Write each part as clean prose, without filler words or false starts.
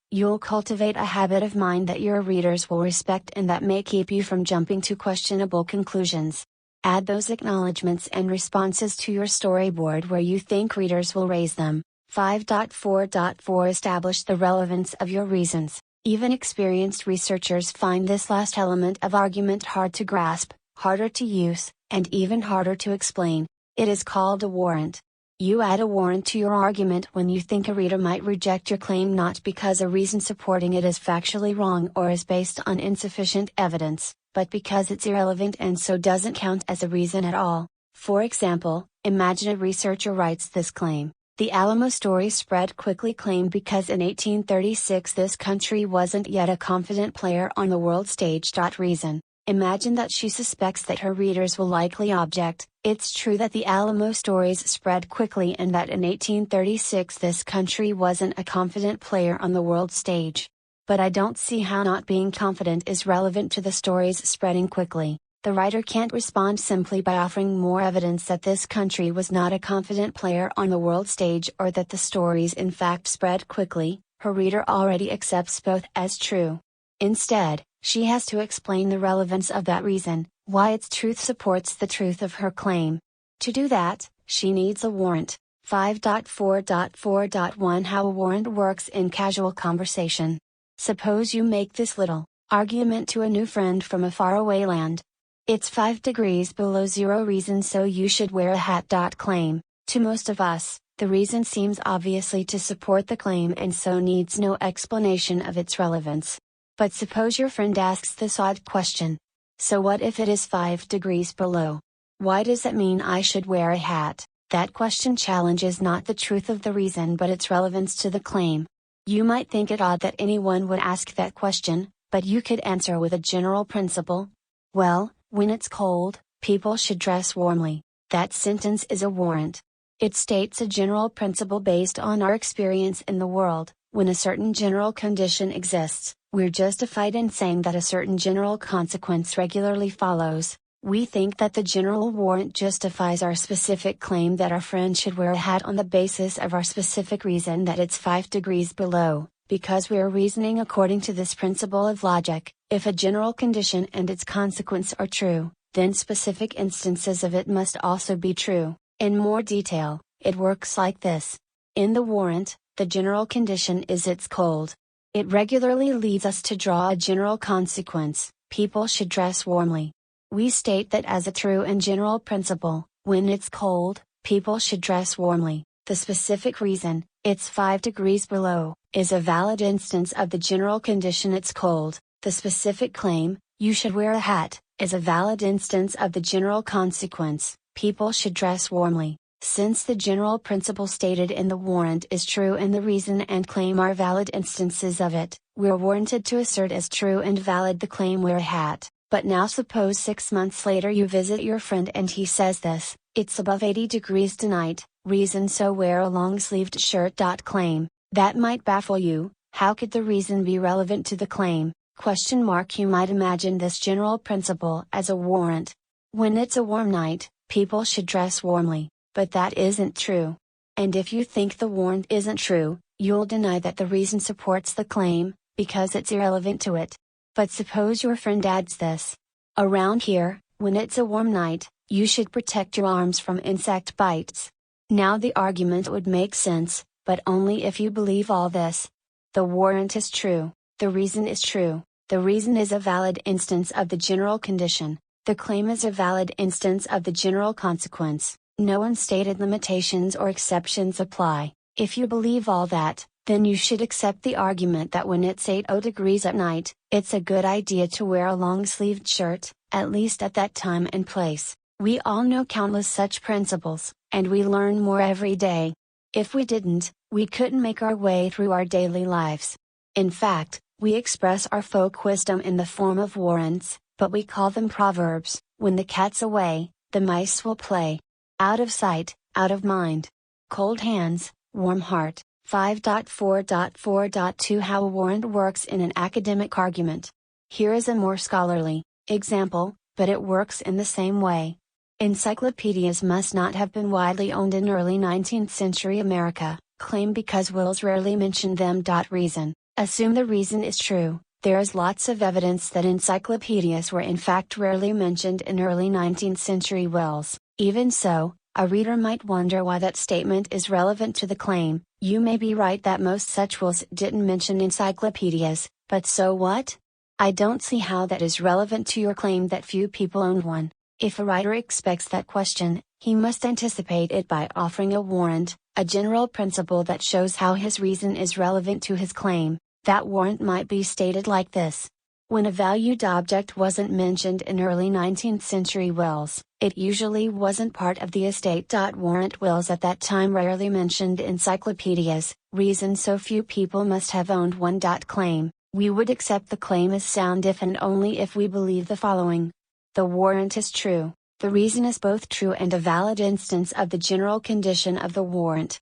You'll cultivate a habit of mind that your readers will respect and that may keep you from jumping to questionable conclusions. Add those acknowledgments and responses to your storyboard where you think readers will raise them. 5.4.4 Establish the relevance of your reasons. Even experienced researchers find this last element of argument hard to grasp, harder to use, and even harder to explain. It is called a warrant. You add a warrant to your argument when you think a reader might reject your claim not because a reason supporting it is factually wrong or is based on insufficient evidence, but because it's irrelevant and so doesn't count as a reason at all. For example, imagine a researcher writes this claim: the Alamo story spread quickly claim because in 1836 this country wasn't yet a confident player on the world stage. Reason. Imagine that she suspects that her readers will likely object. It's true that the Alamo stories spread quickly and that in 1836 this country wasn't a confident player on the world stage. But I don't see how not being confident is relevant to the stories spreading quickly. The writer can't respond simply by offering more evidence that this country was not a confident player on the world stage or that the stories in fact spread quickly. Her reader already accepts both as true. Instead, she has to explain the relevance of that reason, why its truth supports the truth of her claim. To do that, she needs a warrant. 5.4.4.1 How a warrant works in casual conversation. Suppose you make this little argument to a new friend from a faraway land. It's 5 degrees below zero reason so you should wear a hat. Claim. To most of us, the reason seems obviously to support the claim and so needs no explanation of its relevance. But suppose your friend asks this odd question. So what if it is 5 degrees below? Why does that mean I should wear a hat? That question challenges not the truth of the reason but its relevance to the claim. You might think it odd that anyone would ask that question, but you could answer with a general principle. Well, when it's cold, people should dress warmly. That sentence is a warrant. It states a general principle based on our experience in the world. When a certain general condition exists, we're justified in saying that a certain general consequence regularly follows. We think that the general warrant justifies our specific claim that our friend should wear a hat on the basis of our specific reason that it's 5 degrees below, because we're reasoning according to this principle of logic. If a general condition and its consequence are true, then specific instances of it must also be true. In more detail, it works like this. In the warrant, the general condition is it's cold. It regularly leads us to draw a general consequence: people should dress warmly. We state that as a true and general principle, when it's cold, people should dress warmly. The specific reason, it's 5 degrees below, is a valid instance of the general condition it's cold. The specific claim, you should wear a hat, is a valid instance of the general consequence, people should dress warmly. Since the general principle stated in the warrant is true and the reason and claim are valid instances of it, we're warranted to assert as true and valid the claim wear a hat. But now suppose 6 months later you visit your friend and he says this: it's above 80 degrees tonight, reason so wear a long-sleeved shirt. Claim. That might baffle you. How could the reason be relevant to the claim? You might imagine this general principle as a warrant. When it's a warm night, people should dress warmly. But that isn't true. And if you think the warrant isn't true, you'll deny that the reason supports the claim, because it's irrelevant to it. But suppose your friend adds this: around here, when it's a warm night, you should protect your arms from insect bites. Now the argument would make sense, but only if you believe all this. The warrant is true, the reason is true, the reason is a valid instance of the general condition, the claim is a valid instance of the general consequence. No unstated limitations or exceptions apply. If you believe all that, then you should accept the argument that when it's 80 degrees at night, it's a good idea to wear a long-sleeved shirt, at least at that time and place. We all know countless such principles, and we learn more every day. If we didn't, we couldn't make our way through our daily lives. In fact, we express our folk wisdom in the form of warrants, but we call them proverbs. When the cat's away, the mice will play. Out of sight, out of mind. Cold hands, warm heart. 5.4.4.2 How a warrant works in an academic argument. Here is a more scholarly example, but it works in the same way. Encyclopedias must not have been widely owned in early 19th century America, claim because wills rarely mentioned them. Reason. Assume the reason is true. There is lots of evidence that encyclopedias were in fact rarely mentioned in early 19th century wills. Even so, a reader might wonder why that statement is relevant to the claim. You may be right that most such wills didn't mention encyclopedias, but so what? I don't see how that is relevant to your claim that few people owned one. If a writer expects that question, he must anticipate it by offering a warrant, a general principle that shows how his reason is relevant to his claim. That warrant might be stated like this. When a valued object wasn't mentioned in early 19th century wills, it usually wasn't part of the estate. Warrant wills at that time rarely mentioned encyclopedias, reason so few people must have owned one. Claim. We would accept the claim as sound if and only if we believe the following. The warrant is true. The reason is both true and a valid instance of the general condition of the warrant.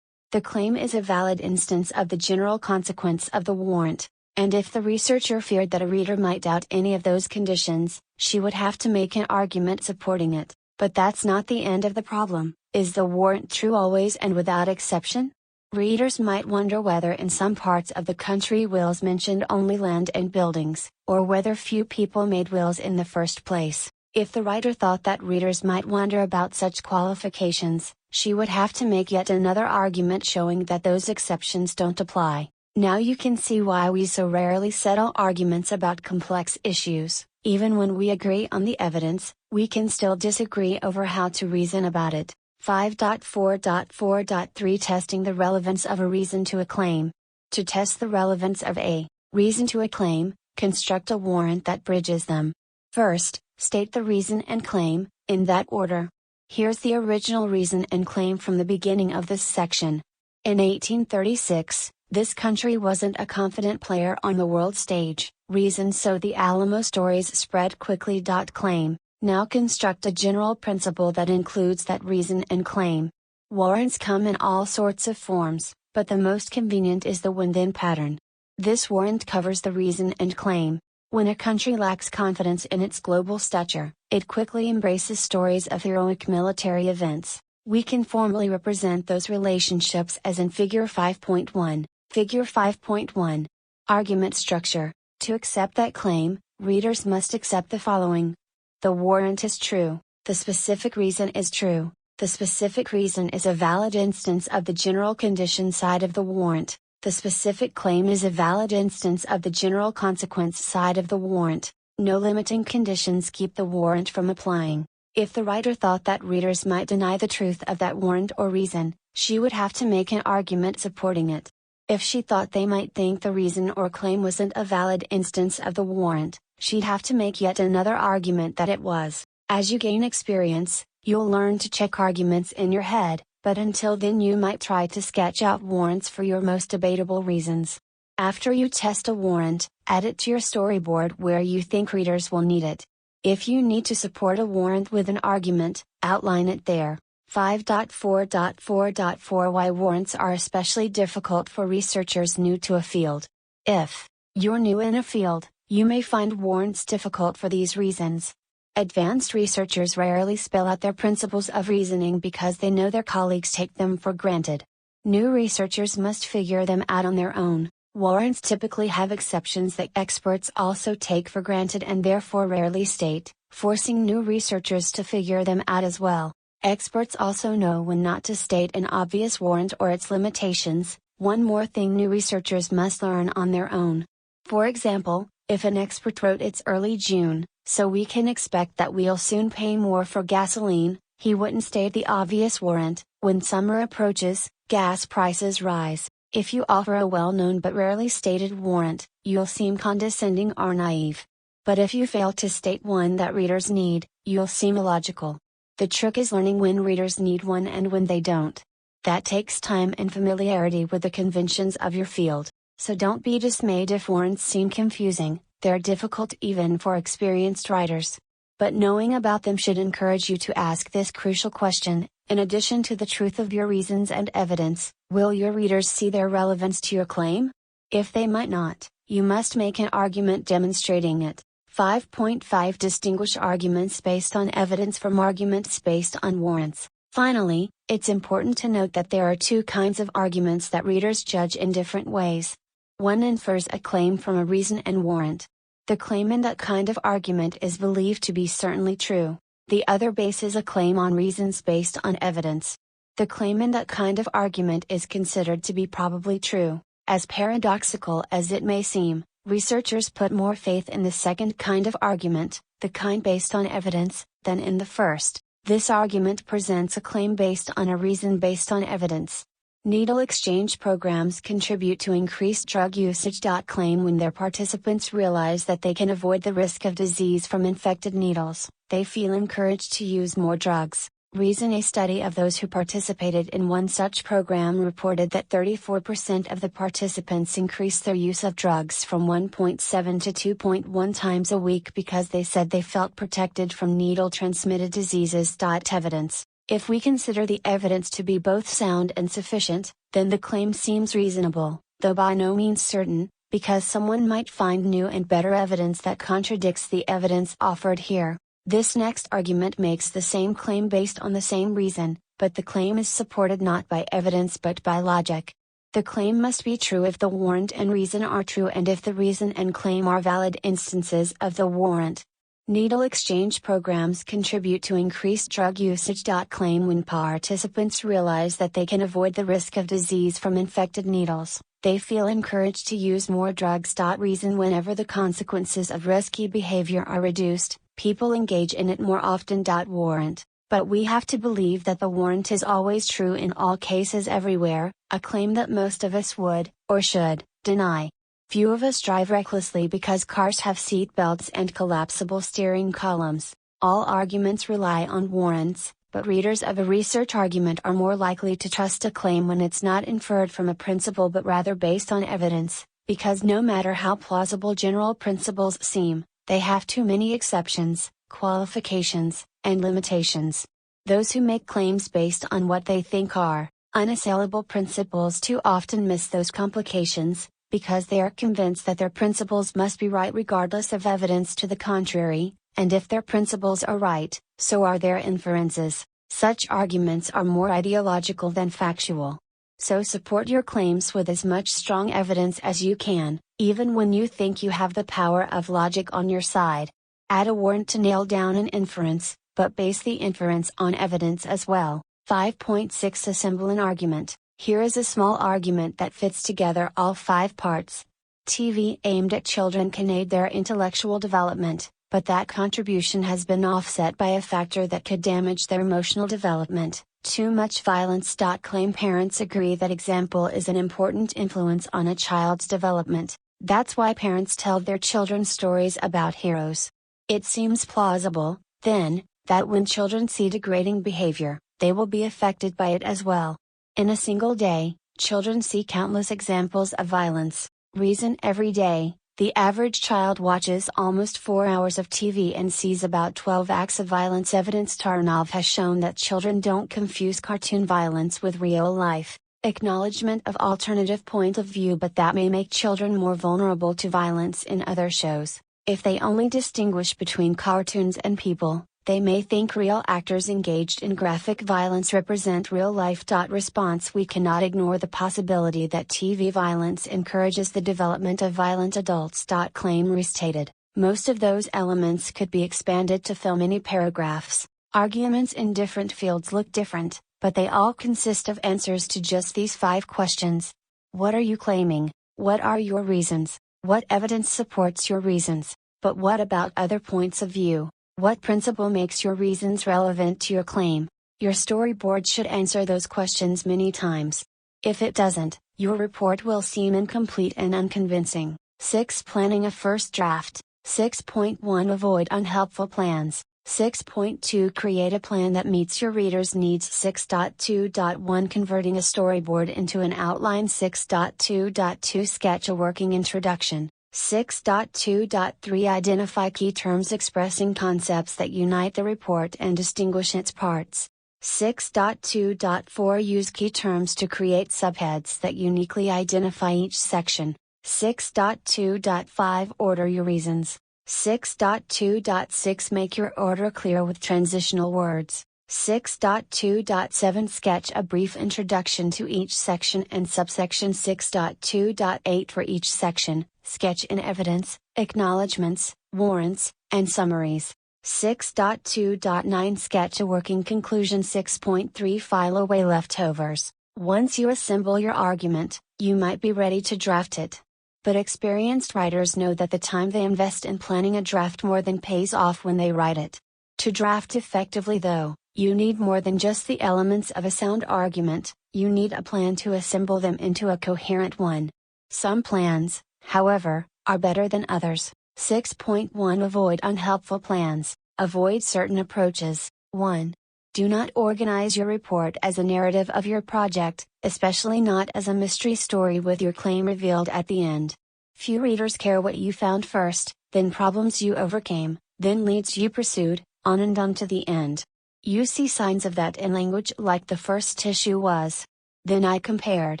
The claim is a valid instance of the general consequence of the warrant, and if the researcher feared that a reader might doubt any of those conditions, she would have to make an argument supporting it. But that's not the end of the problem. Is the warrant true always and without exception? Readers might wonder whether in some parts of the country wills mentioned only land and buildings, or whether few people made wills in the first place. If the writer thought that readers might wonder about such qualifications, she would have to make yet another argument showing that those exceptions don't apply. Now you can see why we so rarely settle arguments about complex issues. Even when we agree on the evidence, we can still disagree over how to reason about it. 5.4.4.3 Testing the relevance of a reason to a claim. To test the relevance of a reason to a claim, construct a warrant that bridges them. First, state the reason and claim, in that order. Here's the original reason and claim from the beginning of this section. In 1836, this country wasn't a confident player on the world stage, reason so the Alamo stories spread quickly. Claim. Now construct a general principle that includes that reason and claim. Warrants come in all sorts of forms, but the most convenient is the when-then pattern. This warrant covers the reason and claim. When a country lacks confidence in its global stature, it quickly embraces stories of heroic military events. We can formally represent those relationships as in Figure 5.1. Figure 5.1. Argument structure. To accept that claim, readers must accept the following. The warrant is true. The specific reason is true. The specific reason is a valid instance of the general condition side of the warrant. The specific claim is a valid instance of the general consequence side of the warrant. No limiting conditions keep the warrant from applying. If the writer thought that readers might deny the truth of that warrant or reason, she would have to make an argument supporting it. If she thought they might think the reason or claim wasn't a valid instance of the warrant, she'd have to make yet another argument that it was. As you gain experience, you'll learn to check arguments in your head, but until then you might try to sketch out warrants for your most debatable reasons. After you test a warrant, add it to your storyboard where you think readers will need it. If you need to support a warrant with an argument, outline it there. 5.4.4.4 Why warrants are especially difficult for researchers new to a field. If you're new in a field, you may find warrants difficult for these reasons. Advanced researchers rarely spell out their principles of reasoning because they know their colleagues take them for granted. New researchers must figure them out on their own. Warrants typically have exceptions that experts also take for granted and therefore rarely state, forcing new researchers to figure them out as well. Experts also know when not to state an obvious warrant or its limitations, one more thing new researchers must learn on their own. For example, if an expert wrote "It's early June, so we can expect that we'll soon pay more for gasoline," he wouldn't state the obvious warrant, "When summer approaches, gas prices rise." If you offer a well-known but rarely stated warrant, you'll seem condescending or naive. But if you fail to state one that readers need, you'll seem illogical. The trick is learning when readers need one and when they don't. That takes time and familiarity with the conventions of your field, so don't be dismayed if warrants seem confusing. They're difficult even for experienced writers. But knowing about them should encourage you to ask this crucial question: in addition to the truth of your reasons and evidence, will your readers see their relevance to your claim? If they might not, you must make an argument demonstrating it. 5.5 Distinguish arguments based on evidence from arguments based on warrants. Finally, it's important to note that there are two kinds of arguments that readers judge in different ways. One infers a claim from a reason and warrant. The claim in that kind of argument is believed to be certainly true. The other bases a claim on reasons based on evidence. The claim in that kind of argument is considered to be probably true. As paradoxical as it may seem, researchers put more faith in the second kind of argument, the kind based on evidence, than in the first. This argument presents a claim based on a reason based on evidence. Needle exchange programs contribute to increased drug usage. Claim when their participants realize that they can avoid the risk of disease from infected needles, they feel encouraged to use more drugs. Reason. A study of those who participated in one such program reported that 34% of the participants increased their use of drugs from 1.7 to 2.1 times a week because they said they felt protected from needle-transmitted diseases. Evidence. If we consider the evidence to be both sound and sufficient, then the claim seems reasonable, though by no means certain, because someone might find new and better evidence that contradicts the evidence offered here. This next argument makes the same claim based on the same reason, but the claim is supported not by evidence but by logic. The claim must be true if the warrant and reason are true and if the reason and claim are valid instances of the warrant. Needle exchange programs contribute to increased drug usage. Claim when participants realize that they can avoid the risk of disease from infected needles, they feel encouraged to use more drugs. Reason. Whenever the consequences of risky behavior are reduced, people engage in it more often. Warrant. But we have to believe that the warrant is always true in all cases everywhere, a claim that most of us would, or should, deny. Few of us drive recklessly because cars have seat belts and collapsible steering columns. All arguments rely on warrants, but readers of a research argument are more likely to trust a claim when it's not inferred from a principle but rather based on evidence, because no matter how plausible general principles seem, they have too many exceptions, qualifications, and limitations. Those who make claims based on what they think are unassailable principles too often miss those complications, because they are convinced that their principles must be right regardless of evidence to the contrary, and if their principles are right, so are their inferences. Such arguments are more ideological than factual. So support your claims with as much strong evidence as you can, even when you think you have the power of logic on your side. Add a warrant to nail down an inference, but base the inference on evidence as well. 5.6 Assemble an argument. Here is a small argument that fits together all 5 parts. TV aimed at children can aid their intellectual development, but that contribution has been offset by a factor that could damage their emotional development, too much violence. Claim parents agree that example is an important influence on a child's development. That's why parents tell their children stories about heroes. It seems plausible, then, that when children see degrading behavior, they will be affected by it as well. In a single day, children see countless examples of violence. Reason. Every day, the average child watches almost 4 hours of TV and sees about 12 acts of violence. Evidence. Tarnov has shown that children don't confuse cartoon violence with real life. Acknowledgement of alternative point of view, but that may make children more vulnerable to violence in other shows. If they only distinguish between cartoons and people, they may think real actors engaged in graphic violence represent real life. Response. We cannot ignore the possibility that TV violence encourages the development of violent adults. Claim restated. Most of those elements could be expanded to fill many paragraphs. Arguments in different fields look different, but they all consist of answers to just these 5 questions. What are you claiming? What are your reasons? What evidence supports your reasons? But what about other points of view? What principle makes your reasons relevant to your claim? Your storyboard should answer those questions many times. If it doesn't, your report will seem incomplete and unconvincing. 6. Planning a first draft. 6.1 Avoid unhelpful plans. 6.2 Create a plan that meets your reader's needs. 6.2.1 Converting a storyboard into an outline. 6.2.2 Sketch a working introduction. 6.2.3 Identify key terms expressing concepts that unite the report and distinguish its parts. 6.2.4 Use key terms to create subheads that uniquely identify each section. 6.2.5 Order your reasons. 6.2.6 Make your order clear with transitional words. 6.2.7 Sketch a brief introduction to each section and subsection. 6.2.8 For each section, sketch in evidence, acknowledgments, warrants, and summaries. 6.2.9 Sketch a working conclusion. 6.3 File away leftovers. Once you assemble your argument, you might be ready to draft it. But experienced writers know that the time they invest in planning a draft more than pays off when they write it. To draft effectively, though, you need more than just the elements of a sound argument, you need a plan to assemble them into a coherent one. Some plans, however, are better than others. 6.1 Avoid unhelpful plans. Avoid certain approaches. 1. Do not organize your report as a narrative of your project, especially not as a mystery story with your claim revealed at the end. Few readers care what you found first, then problems you overcame, then leads you pursued, on and on to the end. You see signs of that in language like the first issue was. Then I compared.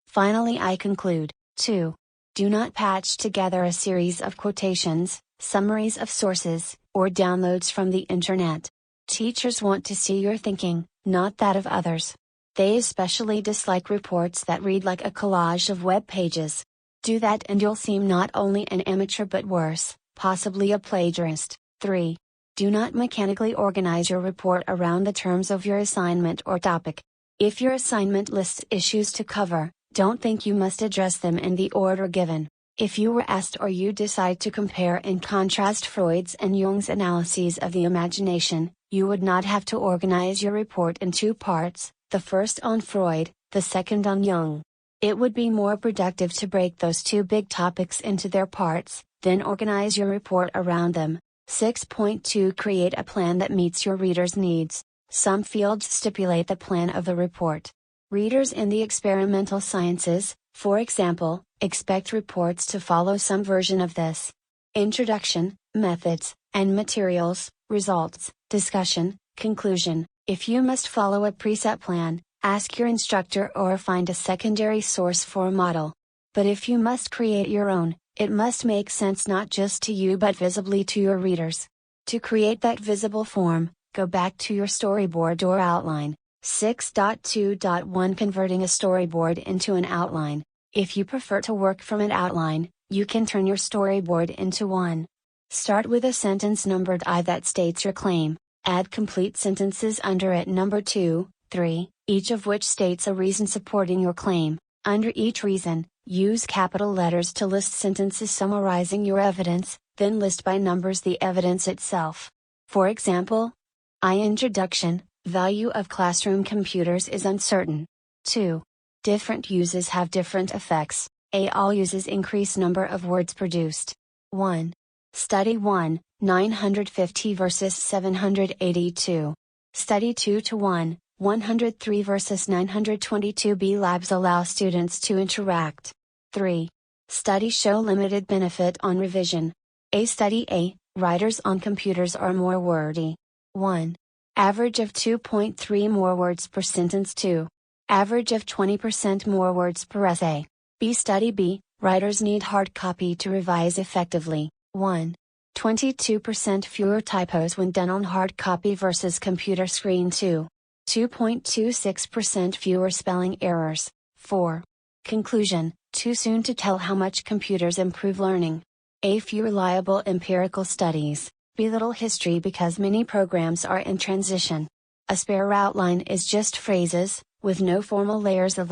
Finally I conclude. 2. Do not patch together a series of quotations, summaries of sources, or downloads from the internet. Teachers want to see your thinking, not that of others. They especially dislike reports that read like a collage of web pages. Do that and you'll seem not only an amateur but worse, possibly a plagiarist. 3. Do not mechanically organize your report around the terms of your assignment or topic. If your assignment lists issues to cover, don't think you must address them in the order given. If you were asked or you decide to compare and contrast Freud's and Jung's analyses of the imagination, you would not have to organize your report in two parts, the first on Freud, the second on Jung. It would be more productive to break those two big topics into their parts, then organize your report around them. 6.2 Create a plan that meets your readers' needs. Some fields stipulate the plan of the report. Readers in the experimental sciences, for example, expect reports to follow some version of this. Introduction, methods, and materials, results, discussion, conclusion. If you must follow a preset plan, ask your instructor or find a secondary source for a model. But if you must create your own, it must make sense not just to you but visibly to your readers. To create that visible form, go back to your storyboard or outline. 6.2.1 Converting a storyboard into an outline. If you prefer to work from an outline, you can turn your storyboard into one. Start with a sentence numbered I that states your claim. Add complete sentences under it number 2, 3, each of which states a reason supporting your claim. Under each reason, use capital letters to list sentences summarizing your evidence, then list by numbers the evidence itself. For example, Introduction, value of classroom computers is uncertain. 2. Different uses have different effects. All uses increase number of words produced. 1. Study 1, 950 versus 782. Study 2 to 1, 103 versus 922. B labs allow students to interact. 3. Studies show limited benefit on revision. Study A, writers on computers are more wordy. 1. Average of 2.3 more words per sentence. 2. Average of 20% more words per essay. Study B, writers need hard copy to revise effectively. 1. 22% fewer typos when done on hard copy versus computer screen. 2. 2.26% fewer spelling errors. 4. Conclusion, too soon to tell how much computers improve learning. Few reliable empirical studies. B little history because many programs are in transition. A spare outline is just phrases, with no formal layers of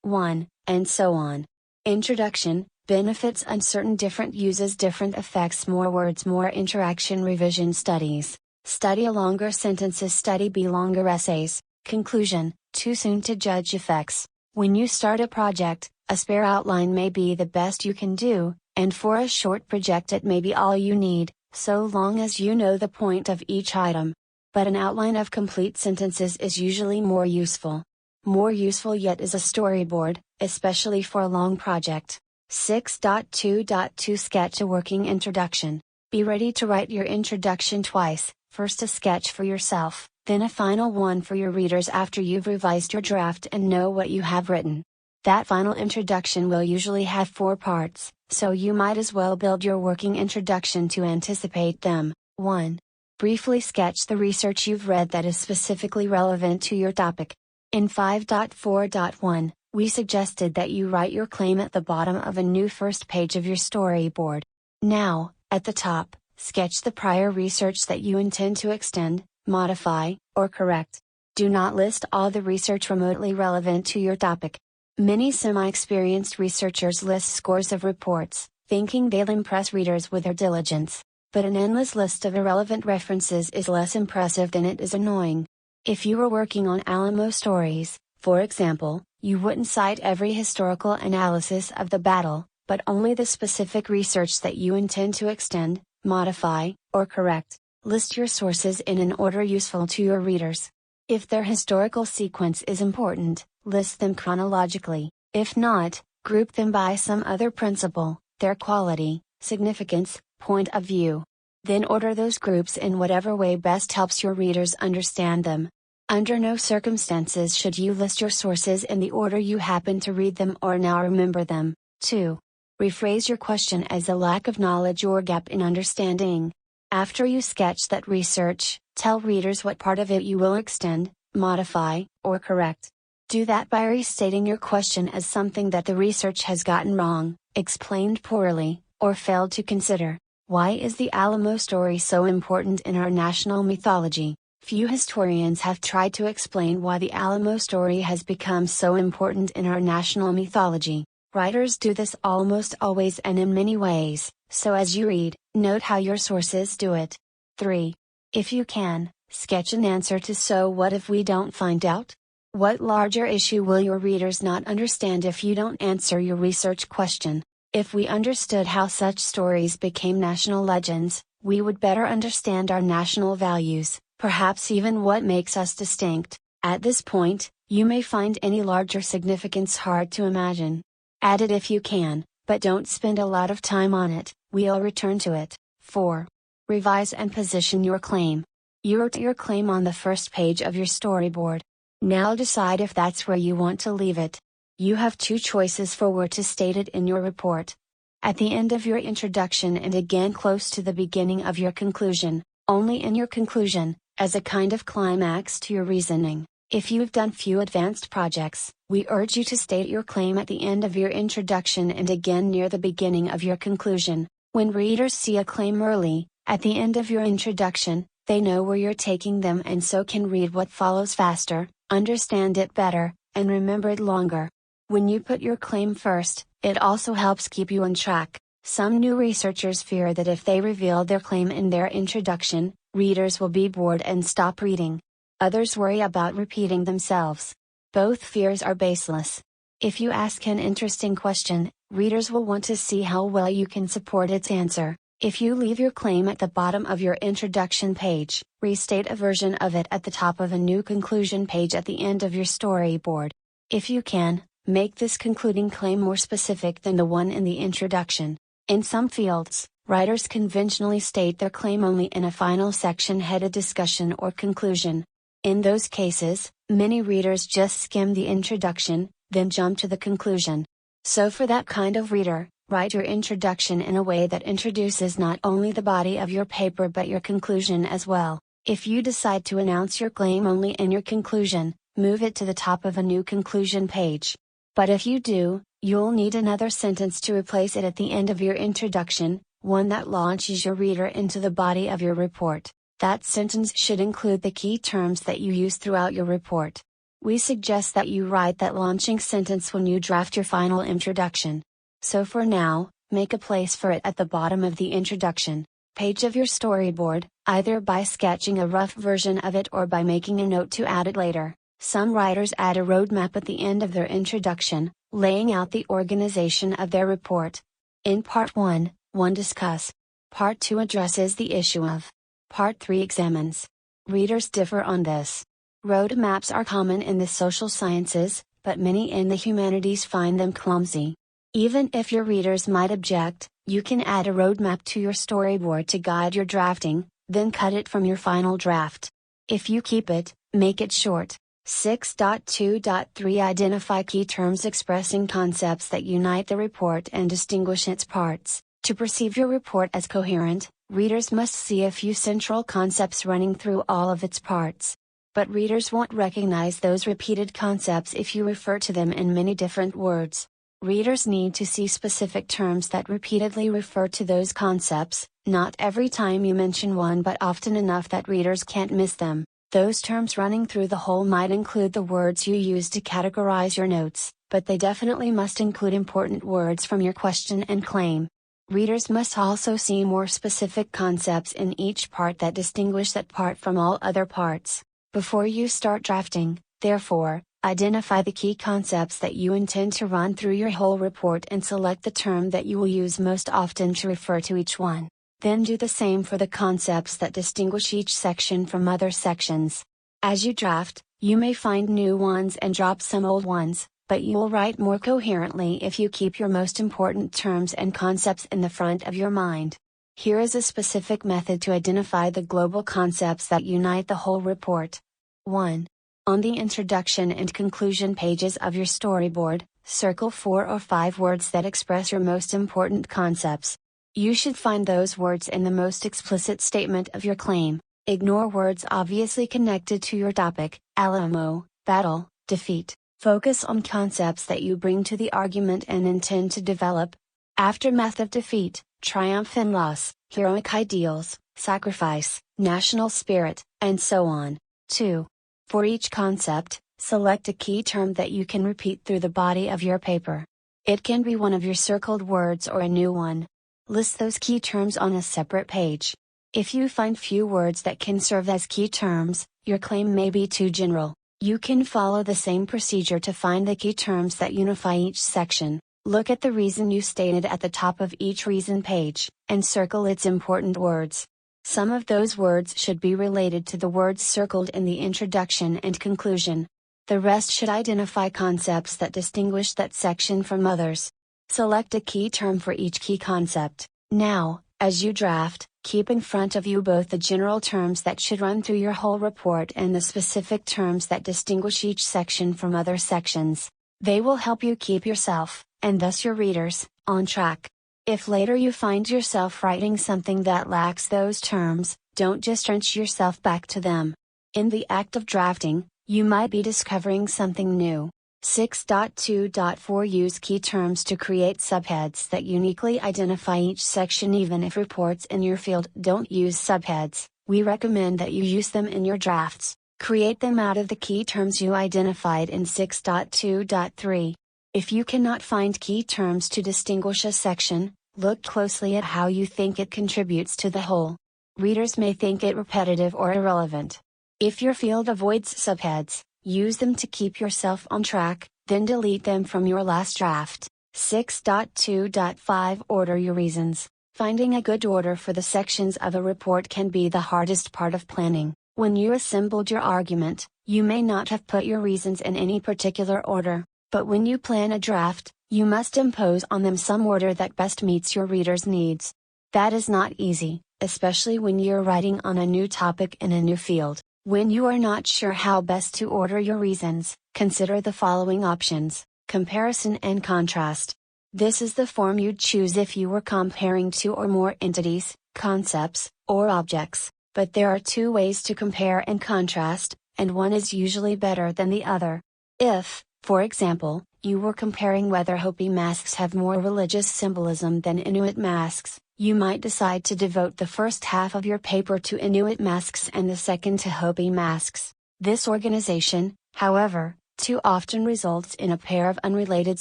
one, and so on. Introduction, benefits uncertain different uses different effects more words more interaction revision studies. Study a longer sentences study B longer essays. Conclusion, too soon to judge effects. When you start a project, a spare outline may be the best you can do, and for a short project it may be all you need, so long as you know the point of each item. But an outline of complete sentences is usually more useful. More useful yet is a storyboard, especially for a long project. 6.2.2 Sketch a working introduction. Be ready to write your introduction twice, first a sketch for yourself, then a final one for your readers after you've revised your draft and know what you have written. That final introduction will usually have 4 parts, so you might as well build your working introduction to anticipate them. 1. Briefly sketch the research you've read that is specifically relevant to your topic. In 5.4.1, we suggested that you write your claim at the bottom of a new first page of your storyboard. Now, at the top, sketch the prior research that you intend to extend, modify, or correct. Do not list all the research remotely relevant to your topic. Many semi-experienced researchers list scores of reports, thinking they'll impress readers with their diligence. But an endless list of irrelevant references is less impressive than it is annoying. If you were working on Alamo stories, for example, you wouldn't cite every historical analysis of the battle, but only the specific research that you intend to extend, modify, or correct. List your sources in an order useful to your readers. If their historical sequence is important, list them chronologically. If not, group them by some other principle, their quality, significance, point of view. Then order those groups in whatever way best helps your readers understand them. Under no circumstances should you list your sources in the order you happen to read them or now remember them. 2. Rephrase your question as a lack of knowledge or gap in understanding. After you sketch that research, tell readers what part of it you will extend, modify, or correct. Do that by restating your question as something that the research has gotten wrong, explained poorly, or failed to consider. Why is the Alamo story so important in our national mythology? Few historians have tried to explain why the Alamo story has become so important in our national mythology. Writers do this almost always and in many ways, so as you read, note how your sources do it. 3. If you can, sketch an answer to "so what if we don't find out?" What larger issue will your readers not understand if you don't answer your research question? If we understood how such stories became national legends, we would better understand our national values, perhaps even what makes us distinct. At this point, you may find any larger significance hard to imagine. Add it if you can, but don't spend a lot of time on it, we'll return to it. 4. Revise and position your claim. You wrote your claim on the first page of your storyboard. Now decide if that's where you want to leave it. You have two choices for where to state it in your report. At the end of your introduction and again close to the beginning of your conclusion, only in your conclusion, as a kind of climax to your reasoning. If you've done few advanced projects, we urge you to state your claim at the end of your introduction and again near the beginning of your conclusion. When readers see a claim early, at the end of your introduction, they know where you're taking them and so can read what follows faster, understand it better, and remember it longer. When you put your claim first, it also helps keep you on track. Some new researchers fear that if they reveal their claim in their introduction, readers will be bored and stop reading. Others worry about repeating themselves. Both fears are baseless. If you ask an interesting question, readers will want to see how well you can support its answer. If you leave your claim at the bottom of your introduction page, restate a version of it at the top of a new conclusion page at the end of your storyboard. If you can, make this concluding claim more specific than the one in the introduction. In some fields, writers conventionally state their claim only in a final section headed discussion or conclusion. In those cases, many readers just skim the introduction, then jump to the conclusion. So for that kind of reader, write your introduction in a way that introduces not only the body of your paper but your conclusion as well. If you decide to announce your claim only in your conclusion, move it to the top of a new conclusion page. But if you do, you'll need another sentence to replace it at the end of your introduction, one that launches your reader into the body of your report. That sentence should include the key terms that you use throughout your report. We suggest that you write that launching sentence when you draft your final introduction. So for now, make a place for it at the bottom of the introduction page of your storyboard, either by sketching a rough version of it or by making a note to add it later. Some writers add a roadmap at the end of their introduction, laying out the organization of their report. In Part 1, discuss. Part 2 addresses the issue of. Part 3 examines. Readers differ on this. Roadmaps are common in the social sciences, but many in the humanities find them clumsy. Even if your readers might object, you can add a roadmap to your storyboard to guide your drafting, then cut it from your final draft. If you keep it, make it short. 6.2.3 Identify key terms expressing concepts that unite the report and distinguish its parts. To perceive your report as coherent, readers must see a few central concepts running through all of its parts. But readers won't recognize those repeated concepts if you refer to them in many different words. Readers need to see specific terms that repeatedly refer to those concepts, not every time you mention one but often enough that readers can't miss them. Those terms running through the whole might include the words you use to categorize your notes, but they definitely must include important words from your question and claim. Readers must also see more specific concepts in each part that distinguish that part from all other parts. Before you start drafting, therefore, identify the key concepts that you intend to run through your whole report and select the term that you will use most often to refer to each one. Then do the same for the concepts that distinguish each section from other sections. As you draft, you may find new ones and drop some old ones, but you will write more coherently if you keep your most important terms and concepts in the front of your mind. Here is a specific method to identify the global concepts that unite the whole report. 1. On the introduction and conclusion pages of your storyboard, circle 4 or 5 words that express your most important concepts. You should find those words in the most explicit statement of your claim. Ignore words obviously connected to your topic: Alamo, battle, defeat. Focus on concepts that you bring to the argument and intend to develop: aftermath of defeat, triumph and loss, heroic ideals, sacrifice, national spirit, and so on. 2. For each concept, select a key term that you can repeat through the body of your paper. It can be one of your circled words or a new one. List those key terms on a separate page. If you find few words that can serve as key terms, your claim may be too general. You can follow the same procedure to find the key terms that unify each section. Look at the reason you stated at the top of each reason page, and circle its important words. Some of those words should be related to the words circled in the introduction and conclusion. The rest should identify concepts that distinguish that section from others. Select a key term for each key concept. Now, as you draft, keep in front of you both the general terms that should run through your whole report and the specific terms that distinguish each section from other sections. They will help you keep yourself, and thus your readers, on track. If later you find yourself writing something that lacks those terms, don't just wrench yourself back to them. In the act of drafting, you might be discovering something new. 6.2.4 Use key terms to create subheads that uniquely identify each section. Even if reports in your field don't use subheads, we recommend that you use them in your drafts. Create them out of the key terms you identified in 6.2.3. If you cannot find key terms to distinguish a section, look closely at how you think it contributes to the whole. Readers may think it repetitive or irrelevant. If your field avoids subheads, use them to keep yourself on track, then delete them from your last draft. 6.2.5 Order your reasons. Finding a good order for the sections of a report can be the hardest part of planning. When you assembled your argument, you may not have put your reasons in any particular order, but when you plan a draft, you must impose on them some order that best meets your readers' needs. That is not easy, especially when you're writing on a new topic in a new field. When you are not sure how best to order your reasons, consider the following options: comparison and contrast. This is the form you'd choose if you were comparing two or more entities, concepts, or objects, but there are two ways to compare and contrast, and one is usually better than the other. If, for example, you were comparing whether Hopi masks have more religious symbolism than Inuit masks, you might decide to devote the first half of your paper to Inuit masks and the second to Hopi masks. This organization, however, too often results in a pair of unrelated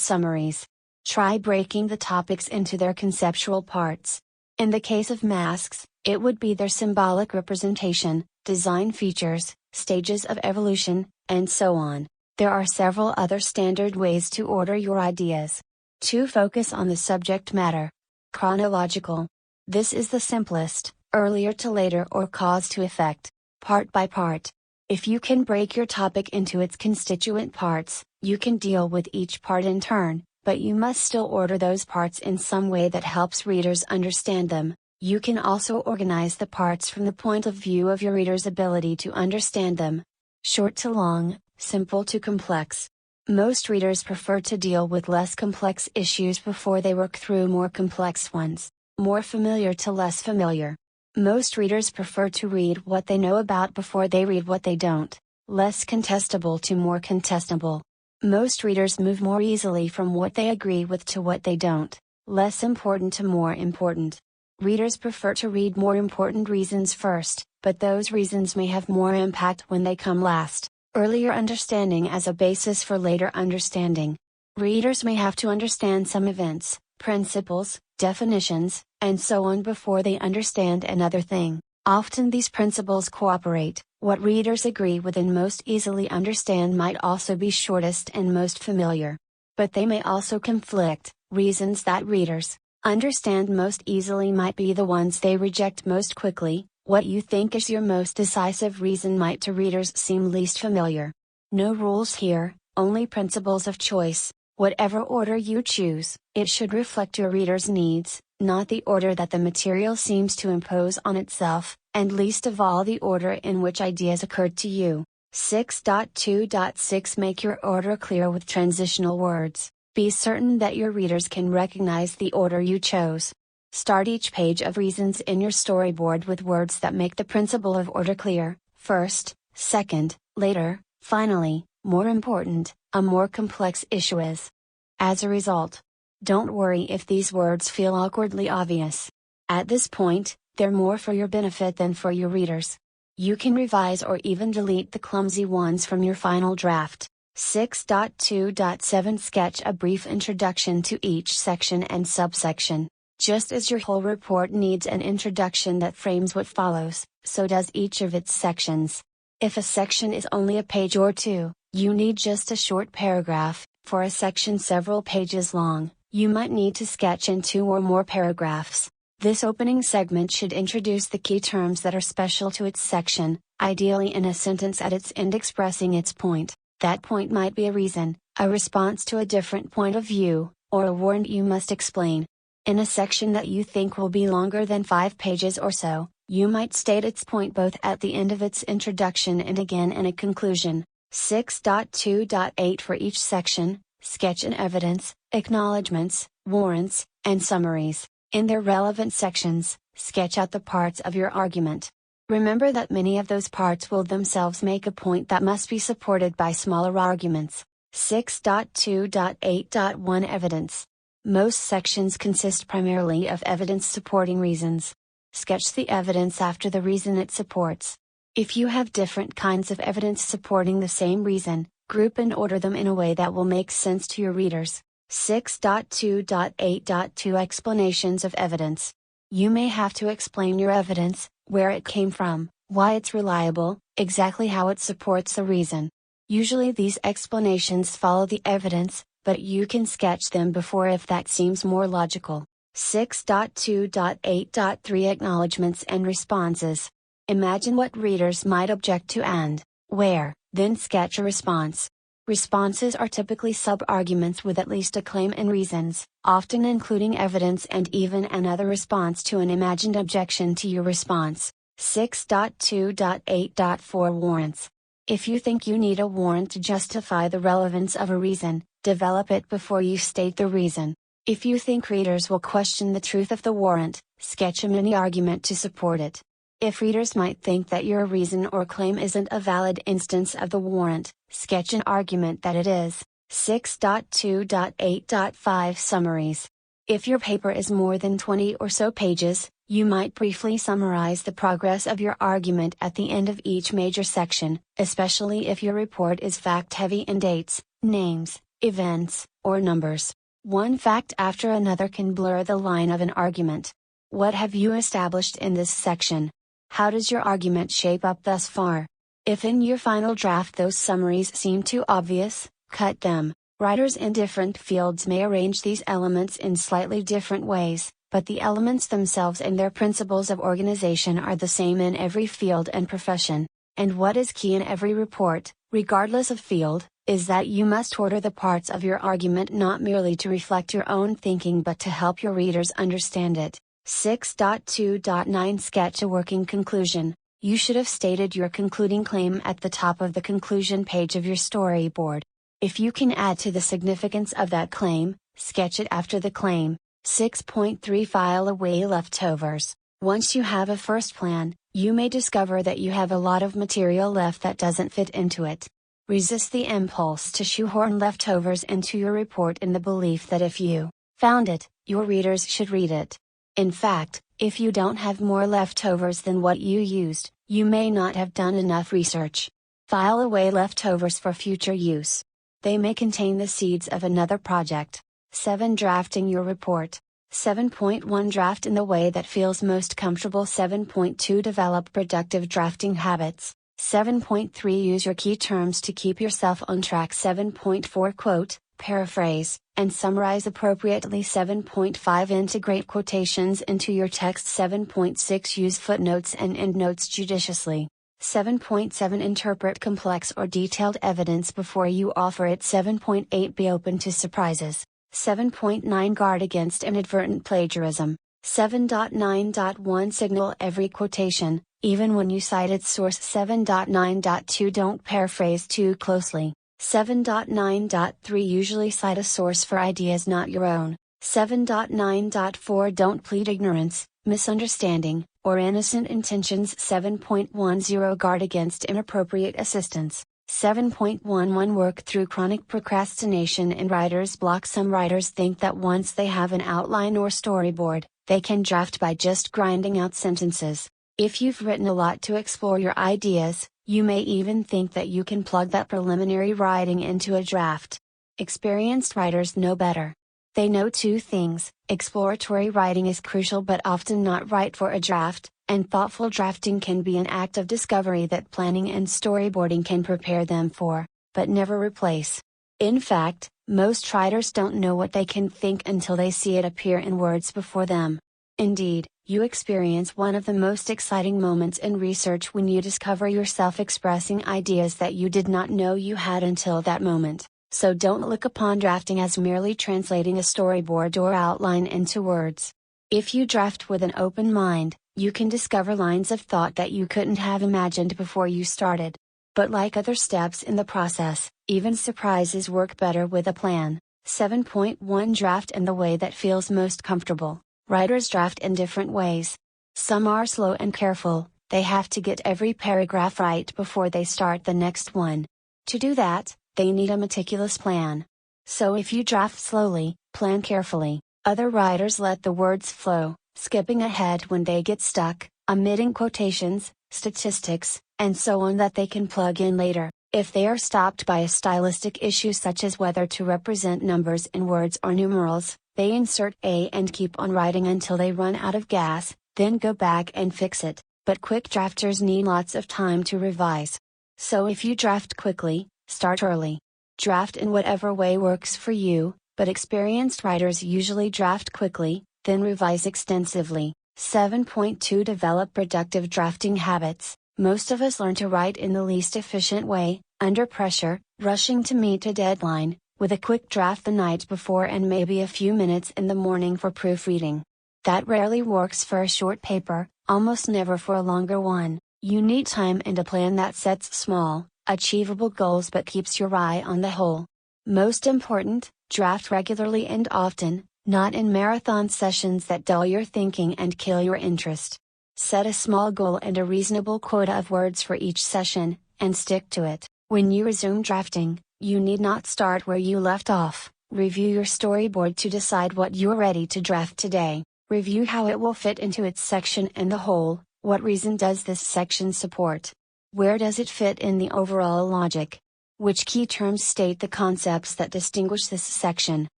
summaries. Try breaking the topics into their conceptual parts. In the case of masks, it would be their symbolic representation, design features, stages of evolution, and so on. There are several other standard ways to order your ideas. 2. Focus on the subject matter. Chronological. This is the simplest, earlier to later or cause to effect, part by part. If you can break your topic into its constituent parts, you can deal with each part in turn, but you must still order those parts in some way that helps readers understand them. You can also organize the parts from the point of view of your reader's ability to understand them. Short to long, simple to complex. Most readers prefer to deal with less complex issues before they work through more complex ones. More familiar to less familiar. Most readers prefer to read what they know about before they read what they don't. Less contestable to more contestable. Most readers move more easily from what they agree with to what they don't. Less important to more important. Readers prefer to read more important reasons first, but those reasons may have more impact when they come last. Earlier understanding as a basis for later understanding. Readers may have to understand some events, principles, definitions, and so on before they understand another thing. Often these principles cooperate. What readers agree with and most easily understand might also be shortest and most familiar. But they may also conflict. Reasons that readers understand most easily might be the ones they reject most quickly. What you think is your most decisive reason might to readers seem least familiar. No rules here, only principles of choice. Whatever order you choose, it should reflect your reader's needs, not the order that the material seems to impose on itself, and least of all the order in which ideas occurred to you. 6.2.6 Make your order clear with transitional words. Be certain that your readers can recognize the order you chose. Start each page of reasons in your storyboard with words that make the principle of order clear: first, second, later, finally, more important, a more complex issue is. As a result, don't worry if these words feel awkwardly obvious. At this point, they're more for your benefit than for your readers. You can revise or even delete the clumsy ones from your final draft. 6.2.7 Sketch a brief introduction to each section and subsection. Just as your whole report needs an introduction that frames what follows, so does each of its sections. If a section is only a page or two, you need just a short paragraph. For a section several pages long, you might need to sketch in 2 or more paragraphs. This opening segment should introduce the key terms that are special to its section, ideally in a sentence at its end expressing its point. That point might be a reason, a response to a different point of view, or a warrant you must explain. In a section that you think will be longer than 5 pages or so, you might state its point both at the end of its introduction and again in a conclusion. 6.2.8 For each section, sketch in evidence, acknowledgments, warrants, and summaries. In their relevant sections, sketch out the parts of your argument. Remember that many of those parts will themselves make a point that must be supported by smaller arguments. 6.2.8.1 Evidence. Most sections consist primarily of evidence supporting reasons. Sketch the evidence after the reason it supports. If you have different kinds of evidence supporting the same reason, group and order them in a way that will make sense to your readers. 6.2.8.2 Explanations of evidence. You may have to explain your evidence, where it came from, why it's reliable, exactly how it supports the reason. Usually these explanations follow the evidence, but you can sketch them before if that seems more logical. 6.2.8.3 Acknowledgments and responses. Imagine what readers might object to and where, then sketch a response. Responses are typically sub-arguments with at least a claim and reasons, often including evidence and even another response to an imagined objection to your response. 6.2.8.4 Warrants. If you think you need a warrant to justify the relevance of a reason, develop it before you state the reason. If you think readers will question the truth of the warrant, sketch a mini argument to support it. If readers might think that your reason or claim isn't a valid instance of the warrant, sketch an argument that it is. 6.2.8.5 Summaries. If your paper is more than 20 or so pages, you might briefly summarize the progress of your argument at the end of each major section, especially if your report is fact-heavy in dates, names, events, or numbers. One fact after another can blur the line of an argument. What have you established in this section? How does your argument shape up thus far? If in your final draft those summaries seem too obvious, cut them. Writers in different fields may arrange these elements in slightly different ways, but the elements themselves and their principles of organization are the same in every field and profession. And what is key in every report, regardless of field, is that you must order the parts of your argument not merely to reflect your own thinking but to help your readers understand it. 6.2.9 Sketch a working conclusion. You should have stated your concluding claim at the top of the conclusion page of your storyboard. If you can add to the significance of that claim, sketch it after the claim. 6.3 File away leftovers. Once you have a first plan, you may discover that you have a lot of material left that doesn't fit into it. Resist the impulse to shoehorn leftovers into your report in the belief that if you found it, your readers should read it. In fact, if you don't have more leftovers than what you used, you may not have done enough research. File away leftovers for future use. They may contain the seeds of another project. 7. Drafting your report. 7.1 Draft in the way that feels most comfortable. 7.2 Develop productive drafting habits. 7.3 Use your key terms to keep yourself on track. 7.4 Quote, paraphrase, and summarize appropriately. 7.5 Integrate quotations into your text. 7.6 Use footnotes and endnotes judiciously. 7.7 Interpret complex or detailed evidence before you offer it. 7.8 Be open to surprises. 7.9 Guard against inadvertent plagiarism. 7.9.1 Signal every quotation, even when you cite its source. 7.9.2 Don't paraphrase too closely. 7.9.3 Usually cite a source for ideas not your own. 7.9.4 Don't plead ignorance, misunderstanding, or innocent intentions. 7.10 Guard against inappropriate assistance. 7.11 Work through chronic procrastination and writer's block. Some writers think that once they have an outline or storyboard, they can draft by just grinding out sentences. If you've written a lot to explore your ideas, you may even think that you can plug that preliminary writing into a draft. Experienced writers know better. They know two things: exploratory writing is crucial but often not right for a draft, and thoughtful drafting can be an act of discovery that planning and storyboarding can prepare them for, but never replace. In fact, most writers don't know what they can think until they see it appear in words before them. Indeed, you experience one of the most exciting moments in research when you discover yourself expressing ideas that you did not know you had until that moment. So don't look upon drafting as merely translating a storyboard or outline into words. If you draft with an open mind, you can discover lines of thought that you couldn't have imagined before you started. But like other steps in the process, even surprises work better with a plan. 7.1 Draft in the way that feels most comfortable. Writers draft in different ways. Some are slow and careful, they have to get every paragraph right before they start the next one. To do that, they need a meticulous plan. So if you draft slowly, plan carefully. Other writers let the words flow, skipping ahead when they get stuck, omitting quotations, statistics, and so on that they can plug in later. If they are stopped by a stylistic issue such as whether to represent numbers in words or numerals, they insert A and keep on writing until they run out of gas, then go back and fix it. But quick drafters need lots of time to revise. So if you draft quickly, start early. Draft in whatever way works for you, but experienced writers usually draft quickly, then revise extensively. 7.2 Develop productive drafting habits. Most of us learn to write in the least efficient way, under pressure, rushing to meet a deadline, with a quick draft the night before and maybe a few minutes in the morning for proofreading. That rarely works for a short paper, almost never for a longer one. You need time and a plan that sets small, achievable goals but keeps your eye on the whole. Most important, draft regularly and often, not in marathon sessions that dull your thinking and kill your interest. Set a small goal and a reasonable quota of words for each session, and stick to it. When you resume drafting, you need not start where you left off. Review your storyboard to decide what you're ready to draft today. Review how it will fit into its section and the whole. What reason does this section support? Where does it fit in the overall logic? Which key terms state the concepts that distinguish this section?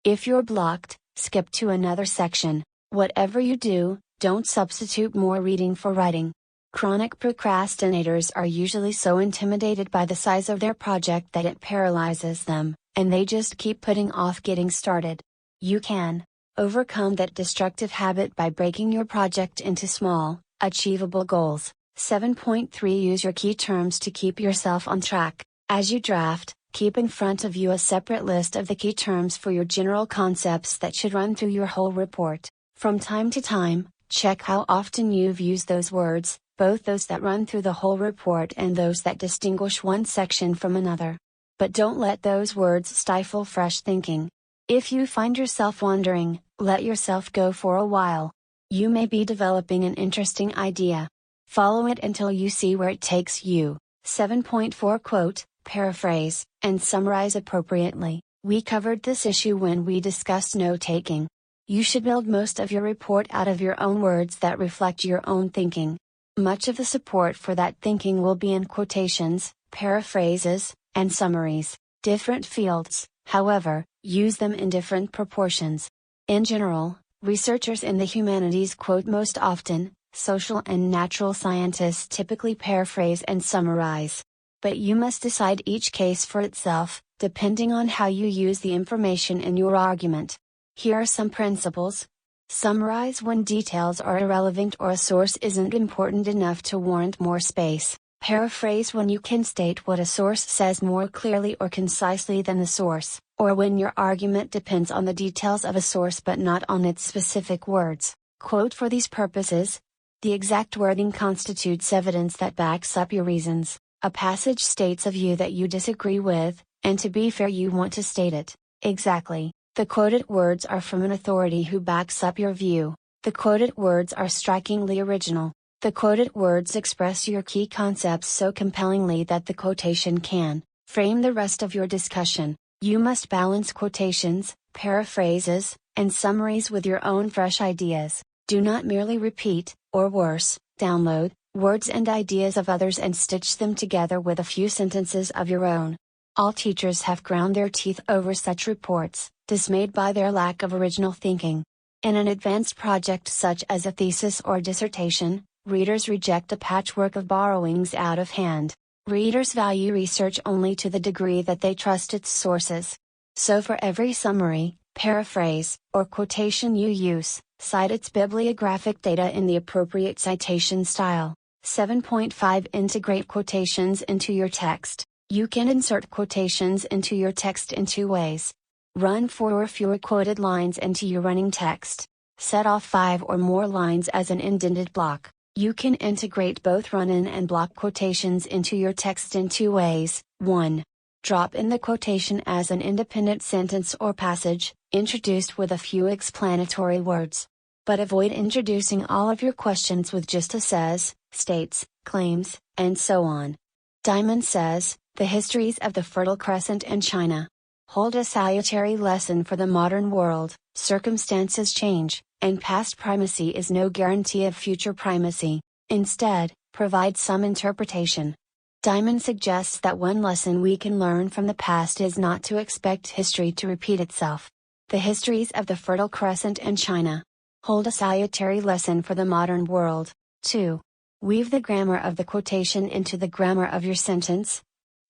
If you're blocked, skip to another section. Whatever you do, don't substitute more reading for writing. Chronic procrastinators are usually so intimidated by the size of their project that it paralyzes them, and they just keep putting off getting started. You can overcome that destructive habit by breaking your project into small, achievable goals. 7.3 Use your key terms to keep yourself on track. As you draft, keep in front of you a separate list of the key terms for your general concepts that should run through your whole report. From time to time, check how often you've used those words, both those that run through the whole report and those that distinguish one section from another. But don't let those words stifle fresh thinking. If you find yourself wondering, Let yourself go for a while. You may be developing an interesting idea. Follow it until you see where it takes you. 7.4 Quote, paraphrase, and summarize appropriately. We covered this issue when we discussed note-taking. You should build most of your report out of your own words that reflect your own thinking. Much of the support for that thinking will be in quotations, paraphrases, and summaries. Different fields, however, use them in different proportions. In general, researchers in the humanities quote most often, social and natural scientists typically paraphrase and summarize. But you must decide each case for itself, depending on how you use the information in your argument. Here are some principles. Summarize when details are irrelevant or a source isn't important enough to warrant more space. Paraphrase when you can state what a source says more clearly or concisely than the source, or when your argument depends on the details of a source but not on its specific words. Quote for these purposes. The exact wording constitutes evidence that backs up your reasons. A passage states a view that you disagree with, and to be fair you want to state it exactly. The quoted words are from an authority who backs up your view. The quoted words are strikingly original. The quoted words express your key concepts so compellingly that the quotation can frame the rest of your discussion. You must balance quotations, paraphrases, and summaries with your own fresh ideas. Do not merely repeat, or worse, download, words and ideas of others and stitch them together with a few sentences of your own. All teachers have ground their teeth over such reports, dismayed by their lack of original thinking. In an advanced project such as a thesis or dissertation, readers reject a patchwork of borrowings out of hand. Readers value research only to the degree that they trust its sources. So for every summary, paraphrase, or quotation you use, cite its bibliographic data in the appropriate citation style. 7.5 Integrate quotations into your text. You can insert quotations into your text in two ways. Run 4 or fewer quoted lines into your running text. Set off 5 or more lines as an indented block. You can integrate both run-in and block quotations into your text in two ways. 1. Drop in the quotation as an independent sentence or passage, introduced with a few explanatory words. But avoid introducing all of your questions with just a says, states, claims, and so on. Diamond says, The Histories of the Fertile Crescent and China hold a salutary lesson for the modern world. Circumstances change, and past primacy is no guarantee of future primacy. Instead, provide some interpretation. Diamond suggests that one lesson we can learn from the past is not to expect history to repeat itself. The Histories of the Fertile Crescent and China hold a salutary lesson for the modern world. 2. Weave the grammar of the quotation into the grammar of your sentence.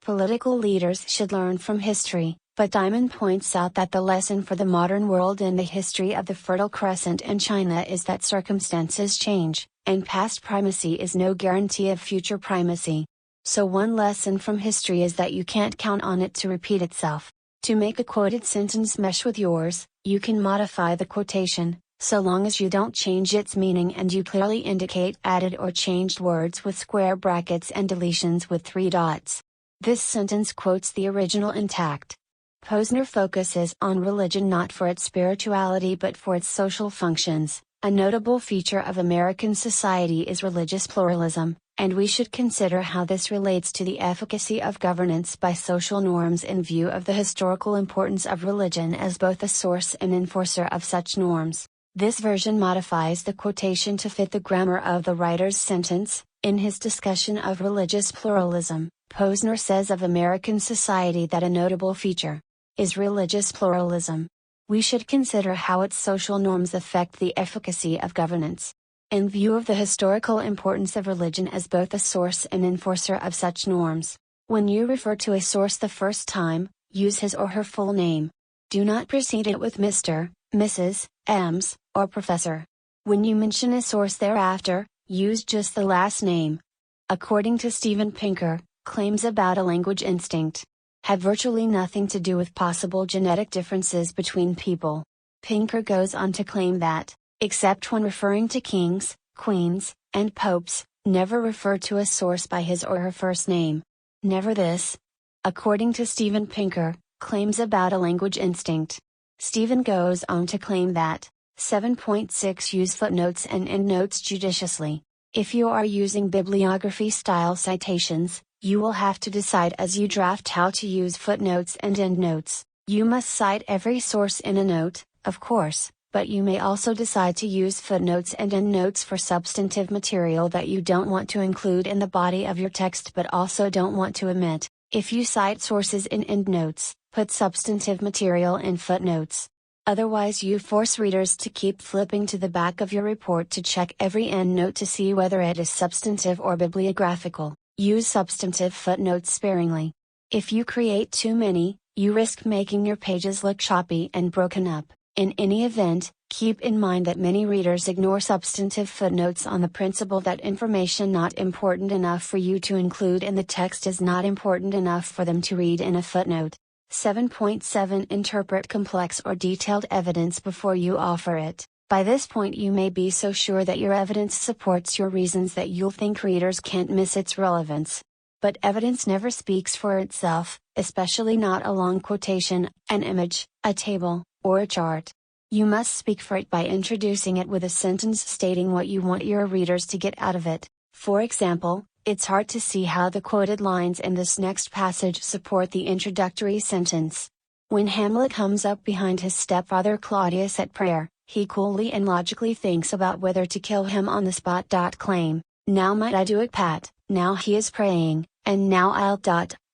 Political leaders should learn from history, but Diamond points out that the lesson for the modern world in the history of the Fertile Crescent and China is that circumstances change, and past primacy is no guarantee of future primacy. So one lesson from history is that you can't count on it to repeat itself. To make a quoted sentence mesh with yours, you can modify the quotation, so long as you don't change its meaning and you clearly indicate added or changed words with square brackets and deletions with 3 dots. This sentence quotes the original intact. Posner focuses on religion not for its spirituality but for its social functions. A notable feature of American society is religious pluralism, and we should consider how this relates to the efficacy of governance by social norms in view of the historical importance of religion as both a source and enforcer of such norms. This version modifies the quotation to fit the grammar of the writer's sentence. In his discussion of religious pluralism, Posner says of American society that a notable feature is religious pluralism. We should consider how its social norms affect the efficacy of governance. In view of the historical importance of religion as both a source and enforcer of such norms, when you refer to a source the first time, use his or her full name. Do not precede it with Mr., Mrs., Ms., or Professor. When you mention a source thereafter, use just the last name. According to Steven Pinker, claims about a language instinct have virtually nothing to do with possible genetic differences between people. Pinker goes on to claim that, except when referring to kings, queens, and popes, never refer to a source by his or her first name. Never this. According to Steven Pinker, claims about a language instinct. Steven goes on to claim that, 7.6 Use footnotes and endnotes judiciously. If you are using bibliography-style citations, you will have to decide as you draft how to use footnotes and endnotes. You must cite every source in a note, of course, but you may also decide to use footnotes and endnotes for substantive material that you don't want to include in the body of your text but also don't want to omit. If you cite sources in endnotes, put substantive material in footnotes. Otherwise, you force readers to keep flipping to the back of your report to check every endnote to see whether it is substantive or bibliographical. Use substantive footnotes sparingly. If you create too many, you risk making your pages look choppy and broken up. In any event, keep in mind that many readers ignore substantive footnotes on the principle that information not important enough for you to include in the text is not important enough for them to read in a footnote. 7.7 Interpret complex or detailed evidence before you offer it. By this point you may be so sure that your evidence supports your reasons that you'll think readers can't miss its relevance. But evidence never speaks for itself, especially not a long quotation, an image, a table, or a chart. You must speak for it by introducing it with a sentence stating what you want your readers to get out of it. For example, it's hard to see how the quoted lines in this next passage support the introductory sentence. When Hamlet comes up behind his stepfather Claudius at prayer, he coolly and logically thinks about whether to kill him on the spot. Claim, now might I do it pat, now he is praying, and now I'll ...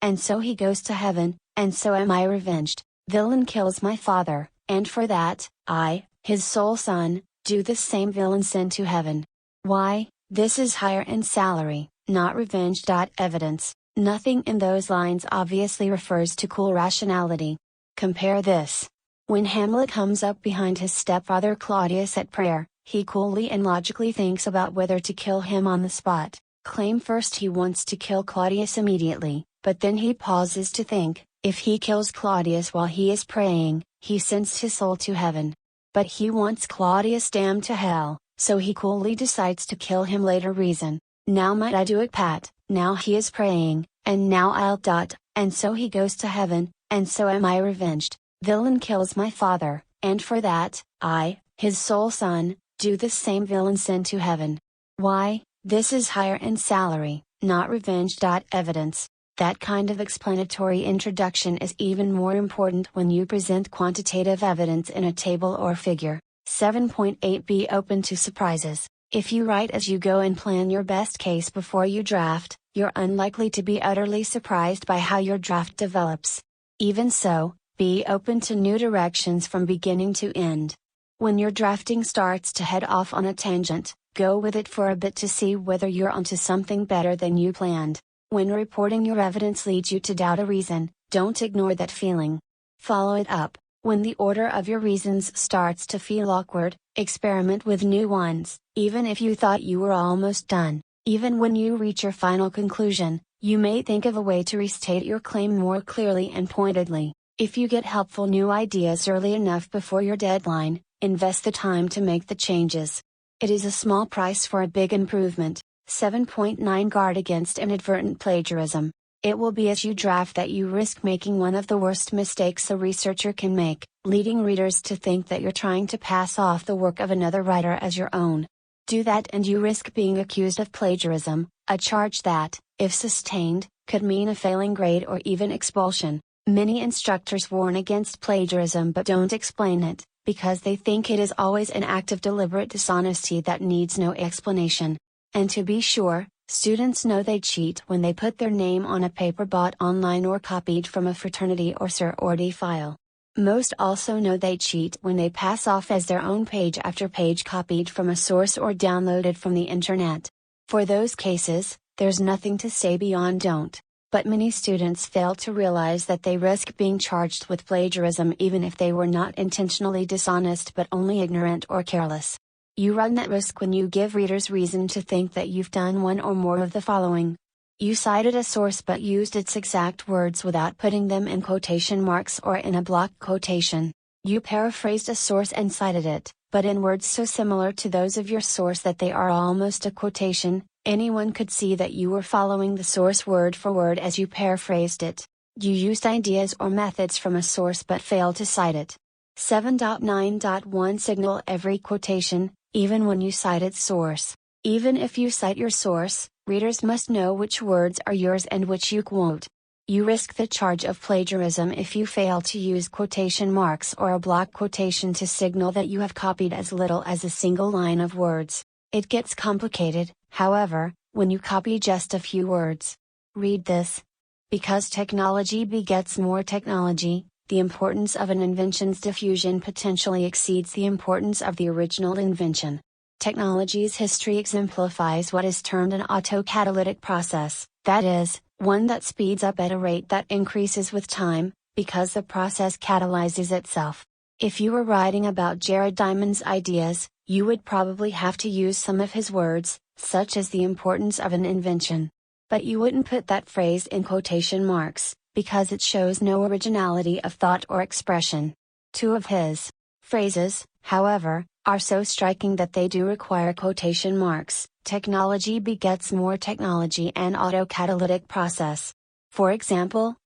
and so he goes to heaven, and so am I revenged. Villain kills my father, and for that, I, his sole son, do the same villain send to heaven. Why, this is hire and salary, not revenge. Evidence, nothing in those lines obviously refers to cool rationality. Compare this. When Hamlet comes up behind his stepfather Claudius at prayer, he coolly and logically thinks about whether to kill him on the spot. Claim first he wants to kill Claudius immediately, but then he pauses to think, if he kills Claudius while he is praying, he sends his soul to heaven. But he wants Claudius damned to hell, so he coolly decides to kill him later. Reason, now might I do it pat, now he is praying, and now I'll ... and so he goes to heaven, and so am I revenged. Villain kills my father, and for that, I, his sole son, do the same villain send to heaven. Why, this is hire and salary, not revenge. Evidence, that kind of explanatory introduction is even more important when you present quantitative evidence in a table or figure. 7.8 Be open to surprises. If you write as you go and plan your best case before you draft, you're unlikely to be utterly surprised by how your draft develops. Even so, be open to new directions from beginning to end. When your drafting starts to head off on a tangent, go with it for a bit to see whether you're onto something better than you planned. When reporting your evidence leads you to doubt a reason, don't ignore that feeling. Follow it up. When the order of your reasons starts to feel awkward, experiment with new ones. Even if you thought you were almost done, even when you reach your final conclusion, you may think of a way to restate your claim more clearly and pointedly. If you get helpful new ideas early enough before your deadline, invest the time to make the changes. It is a small price for a big improvement. 7.9 Guard against inadvertent plagiarism. It will be as you draft that you risk making one of the worst mistakes a researcher can make, leading readers to think that you're trying to pass off the work of another writer as your own. Do that and you risk being accused of plagiarism, a charge that, if sustained, could mean a failing grade or even expulsion. Many instructors warn against plagiarism but don't explain it, because they think it is always an act of deliberate dishonesty that needs no explanation. And to be sure, students know they cheat when they put their name on a paper bought online or copied from a fraternity or sorority file. Most also know they cheat when they pass off as their own page after page copied from a source or downloaded from the internet. For those cases, there's nothing to say beyond don't. But many students fail to realize that they risk being charged with plagiarism even if they were not intentionally dishonest but only ignorant or careless. You run that risk when you give readers reason to think that you've done one or more of the following. You cited a source but used its exact words without putting them in quotation marks or in a block quotation. You paraphrased a source and cited it, but in words so similar to those of your source that they are almost a quotation. Anyone could see that you were following the source word for word as you paraphrased it. You used ideas or methods from a source but failed to cite it. 7.9.1 Signal every quotation, even when you cite its source. Even if you cite your source, readers must know which words are yours and which you quote. You risk the charge of plagiarism if you fail to use quotation marks or a block quotation to signal that you have copied as little as a single line of words. It gets complicated, however, when you copy just a few words. Read this. Because technology begets more technology, the importance of an invention's diffusion potentially exceeds the importance of the original invention. Technology's history exemplifies what is termed an autocatalytic process, that is, one that speeds up at a rate that increases with time, because the process catalyzes itself. If you were writing about Jared Diamond's ideas, you would probably have to use some of his words, such as the importance of an invention. But you wouldn't put that phrase in quotation marks, because it shows no originality of thought or expression. Two of his phrases, however, are so striking that they do require quotation marks: technology begets more technology and autocatalytic process. For example,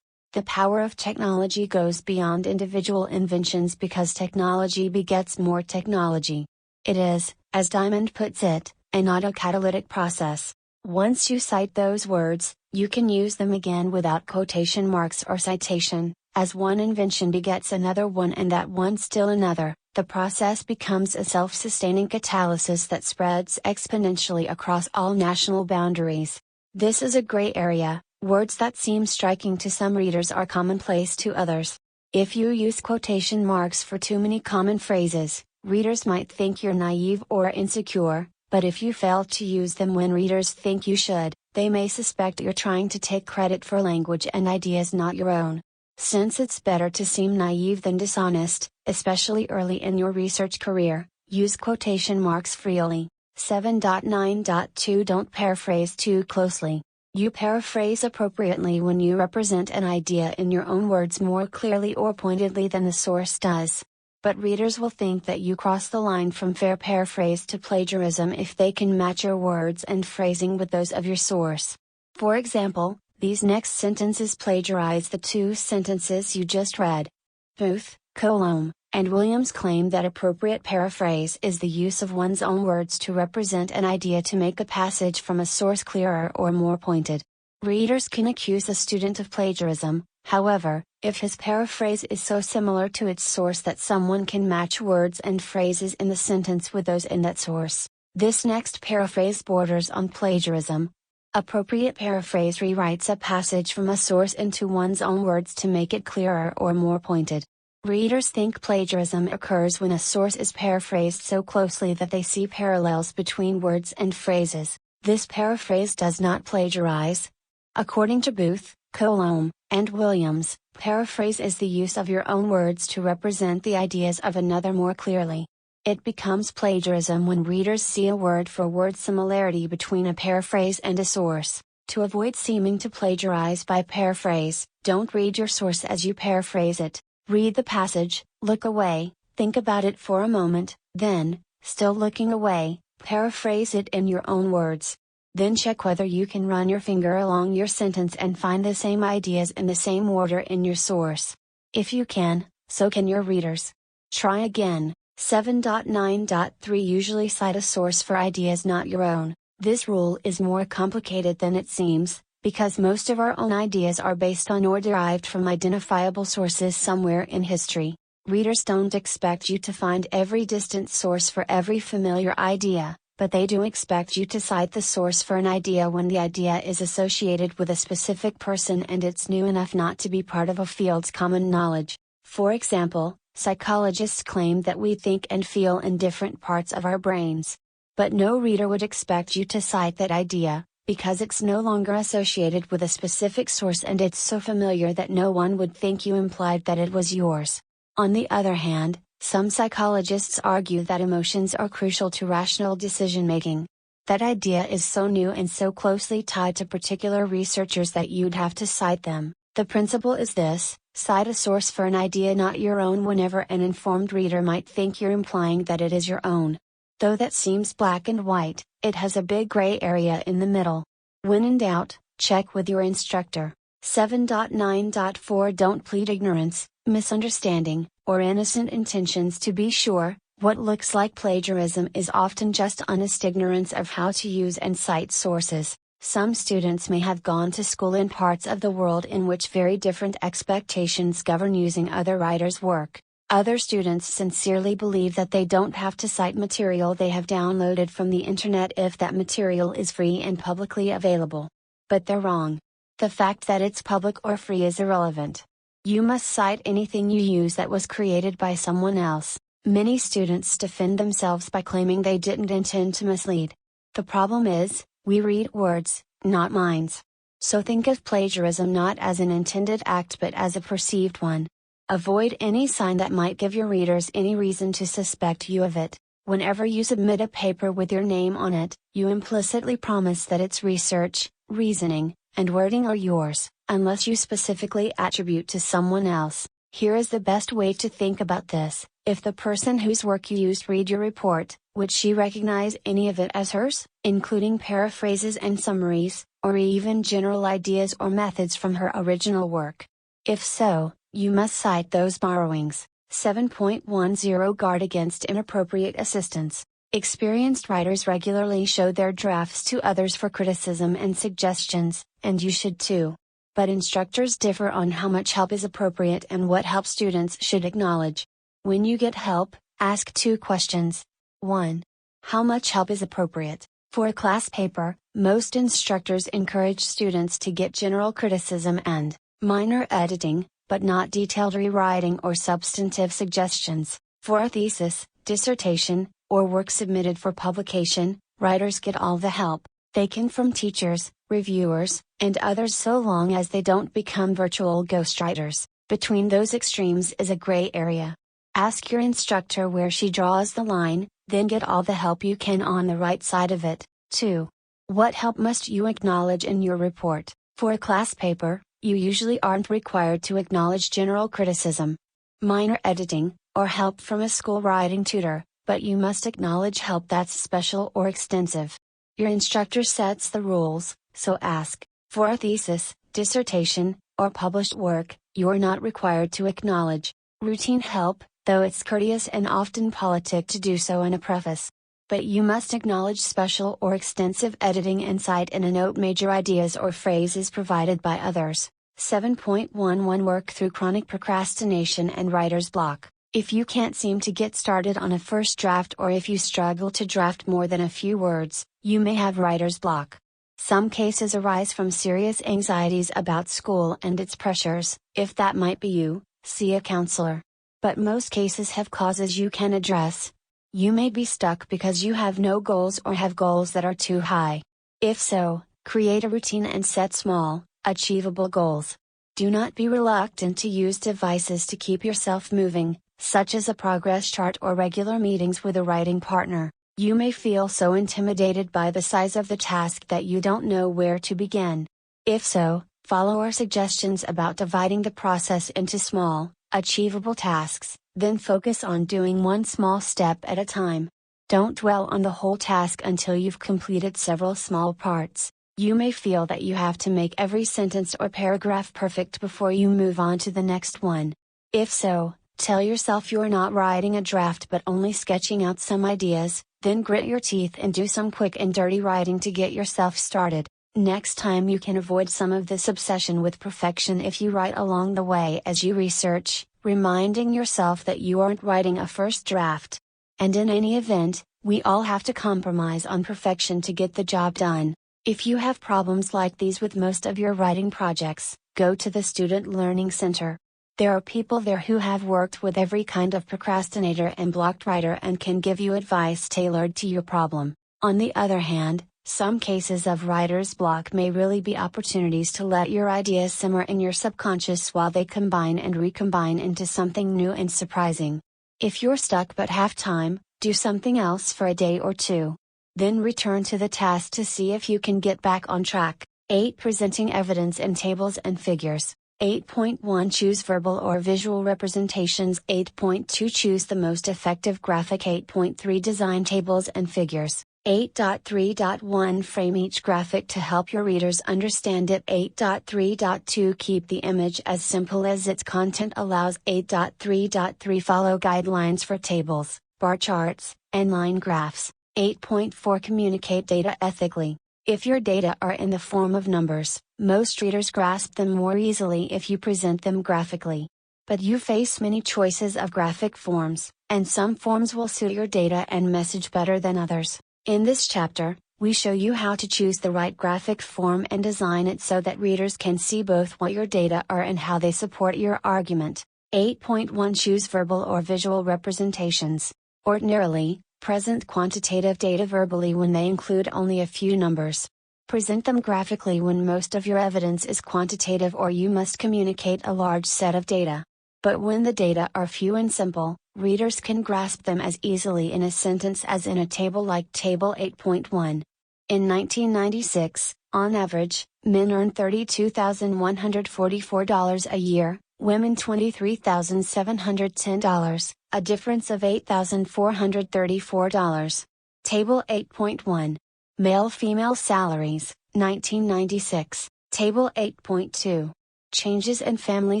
the power of technology goes beyond individual inventions because technology begets more technology. It is, as Diamond puts it, an autocatalytic process. Once you cite those words, you can use them again without quotation marks or citation. As one invention begets another one and that one still another, the process becomes a self-sustaining catalysis that spreads exponentially across all national boundaries. This is a gray area. Words that seem striking to some readers are commonplace to others. If you use quotation marks for too many common phrases, readers might think you're naive or insecure, but if you fail to use them when readers think you should, they may suspect you're trying to take credit for language and ideas not your own. Since it's better to seem naive than dishonest, especially early in your research career, use quotation marks freely. 7.9.2 Don't paraphrase too closely. You paraphrase appropriately when you represent an idea in your own words more clearly or pointedly than the source does. But readers will think that you cross the line from fair paraphrase to plagiarism if they can match your words and phrasing with those of your source. For example, these next sentences plagiarize the two sentences you just read. Booth, Coulomb, and Williams claim that appropriate paraphrase is the use of one's own words to represent an idea to make a passage from a source clearer or more pointed. Readers can accuse a student of plagiarism, however, if his paraphrase is so similar to its source that someone can match words and phrases in the sentence with those in that source. This next paraphrase borders on plagiarism. Appropriate paraphrase rewrites a passage from a source into one's own words to make it clearer or more pointed. Readers think plagiarism occurs when a source is paraphrased so closely that they see parallels between words and phrases. This paraphrase does not plagiarize. According to Booth, Coulomb, and Williams, paraphrase is the use of your own words to represent the ideas of another more clearly. It becomes plagiarism when readers see a word-for-word similarity between a paraphrase and a source. To avoid seeming to plagiarize by paraphrase, don't read your source as you paraphrase it. Read the passage, look away, think about it for a moment, then, still looking away, paraphrase it in your own words. Then check whether you can run your finger along your sentence and find the same ideas in the same order in your source. If you can, so can your readers. Try again. 7.9.3 Usually cite a source for ideas not your own. This rule is more complicated than it seems, because most of our own ideas are based on or derived from identifiable sources somewhere in history. Readers don't expect you to find every distant source for every familiar idea, but they do expect you to cite the source for an idea when the idea is associated with a specific person and it's new enough not to be part of a field's common knowledge. For example, psychologists claim that we think and feel in different parts of our brains. But no reader would expect you to cite that idea, because it's no longer associated with a specific source and it's so familiar that no one would think you implied that it was yours. On the other hand, some psychologists argue that emotions are crucial to rational decision-making. That idea is so new and so closely tied to particular researchers that you'd have to cite them. The principle is this: cite a source for an idea not your own whenever an informed reader might think you're implying that it is your own. Though that seems black and white, it has a big gray area in the middle. When in doubt, check with your instructor. 7.9.4 Don't plead ignorance, misunderstanding, or innocent intentions. To be sure, what looks like plagiarism is often just honest ignorance of how to use and cite sources. Some students may have gone to school in parts of the world in which very different expectations govern using other writers' work. Other students sincerely believe that they don't have to cite material they have downloaded from the internet if that material is free and publicly available. But they're wrong. The fact that it's public or free is irrelevant. You must cite anything you use that was created by someone else. Many students defend themselves by claiming they didn't intend to mislead. The problem is, we read words, not minds. So think of plagiarism not as an intended act but as a perceived one. Avoid any sign that might give your readers any reason to suspect you of it. Whenever you submit a paper with your name on it, you implicitly promise that its research, reasoning, and wording are yours, unless you specifically attribute to someone else. Here is the best way to think about this. If the person whose work you used read your report, would she recognize any of it as hers, including paraphrases and summaries, or even general ideas or methods from her original work? If so, you must cite those borrowings. 7.10 Guard against inappropriate assistance. Experienced writers regularly show their drafts to others for criticism and suggestions, and you should too. But instructors differ on how much help is appropriate and what help students should acknowledge. When you get help, ask 2 questions. 1. How much help is appropriate? For a class paper, most instructors encourage students to get general criticism and minor editing, but not detailed rewriting or substantive suggestions. For a thesis, dissertation, or work submitted for publication, writers get all the help they can from teachers, reviewers, and others so long as they don't become virtual ghostwriters. Between those extremes is a gray area. Ask your instructor where she draws the line, then get all the help you can on the right side of it. 2. What help must you acknowledge in your report? For a class paper, you usually aren't required to acknowledge general criticism, minor editing, or help from a school writing tutor, but you must acknowledge help that's special or extensive. Your instructor sets the rules, so ask. For a thesis, dissertation, or published work, you're not required to acknowledge routine help, though it's courteous and often politic to do so in a preface. But you must acknowledge special or extensive editing and cite in a note major ideas or phrases provided by others. 7.11 Work through chronic procrastination and writer's block. If you can't seem to get started on a first draft, or if you struggle to draft more than a few words, you may have writer's block. Some cases arise from serious anxieties about school and its pressures. If that might be you, see a counselor. But most cases have causes you can address. You may be stuck because you have no goals or have goals that are too high. If so, create a routine and set small, achievable goals. Do not be reluctant to use devices to keep yourself moving, such as a progress chart or regular meetings with a writing partner. You may feel so intimidated by the size of the task that you don't know where to begin. If so, follow our suggestions about dividing the process into small, achievable tasks, then focus on doing one small step at a time. Don't dwell on the whole task until you've completed several small parts. You may feel that you have to make every sentence or paragraph perfect before you move on to the next one. If so, tell yourself you're not writing a draft but only sketching out some ideas, then grit your teeth and do some quick and dirty writing to get yourself started. Next time you can avoid some of this obsession with perfection if you write along the way as you research, reminding yourself that you aren't writing a first draft. And in any event, we all have to compromise on perfection to get the job done. If you have problems like these with most of your writing projects, go to the Student Learning Center. There are people there who have worked with every kind of procrastinator and blocked writer and can give you advice tailored to your problem. On the other hand, some cases of writer's block may really be opportunities to let your ideas simmer in your subconscious while they combine and recombine into something new and surprising. If you're stuck but have time, do something else for a day or two. Then return to the task to see if you can get back on track. 8. Presenting evidence in tables and figures. 8.1 Choose verbal or visual representations. 8.2 Choose the most effective graphic. 8.3 Design tables and figures. 8.3.1 Frame each graphic to help your readers understand it. 8.3.2 Keep the image as simple as its content allows. 8.3.3 Follow guidelines for tables, bar charts, and line graphs. 8.4 Communicate data ethically. If your data are in the form of numbers, most readers grasp them more easily if you present them graphically. But you face many choices of graphic forms, and some forms will suit your data and message better than others. In this chapter, we show you how to choose the right graphic form and design it so that readers can see both what your data are and how they support your argument. 8.1 Choose verbal or visual representations. Ordinarily, present quantitative data verbally when they include only a few numbers. Present them graphically when most of your evidence is quantitative or you must communicate a large set of data. But when the data are few and simple, readers can grasp them as easily in a sentence as in a table like Table 8.1. In 1996, on average, men earned $32,144 a year, women $23,710, a difference of $8,434. Table 8.1. Male-female salaries, 1996. Table 8.2. Changes in family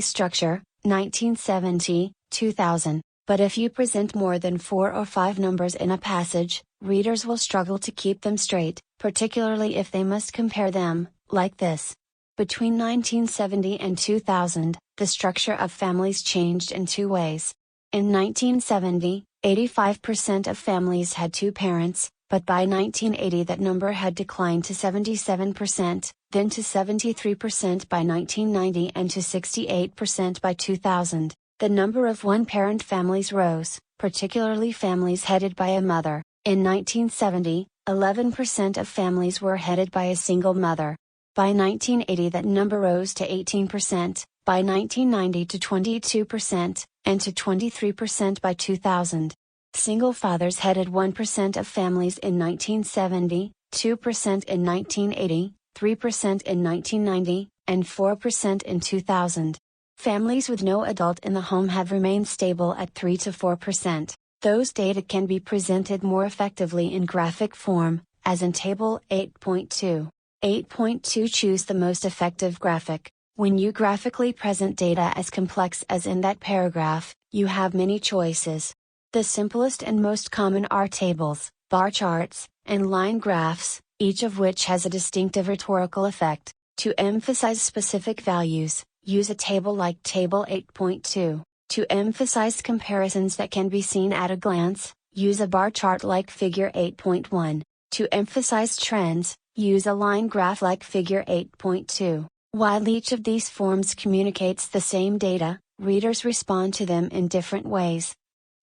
structure, 1970, 2000. But if you present more than 4 or 5 numbers in a passage, readers will struggle to keep them straight, particularly if they must compare them, like this. Between 1970 and 2000, the structure of families changed in 2 ways. In 1970, 85% of families had 2 parents, but by 1980 that number had declined to 77%, then to 73% by 1990 and to 68% by 2000. The number of one-parent families rose, particularly families headed by a mother. In 1970, 11% of families were headed by a single mother. By 1980 that number rose to 18%, by 1990 to 22%, and to 23% by 2000. Single fathers headed 1% of families in 1970, 2% in 1980, 3% in 1990, and 4% in 2000. Families with no adult in the home have remained stable at 3 to 4%. Those data can be presented more effectively in graphic form, as in Table 8.2. 8.2 Choose the most effective graphic. When you graphically present data as complex as in that paragraph, you have many choices. The simplest and most common are tables, bar charts, and line graphs, each of which has a distinctive rhetorical effect. To emphasize specific values, use a table like Table 8.2. To emphasize comparisons that can be seen at a glance, use a bar chart like Figure 8.1. To emphasize trends, use a line graph like Figure 8.2. While each of these forms communicates the same data, readers respond to them in different ways.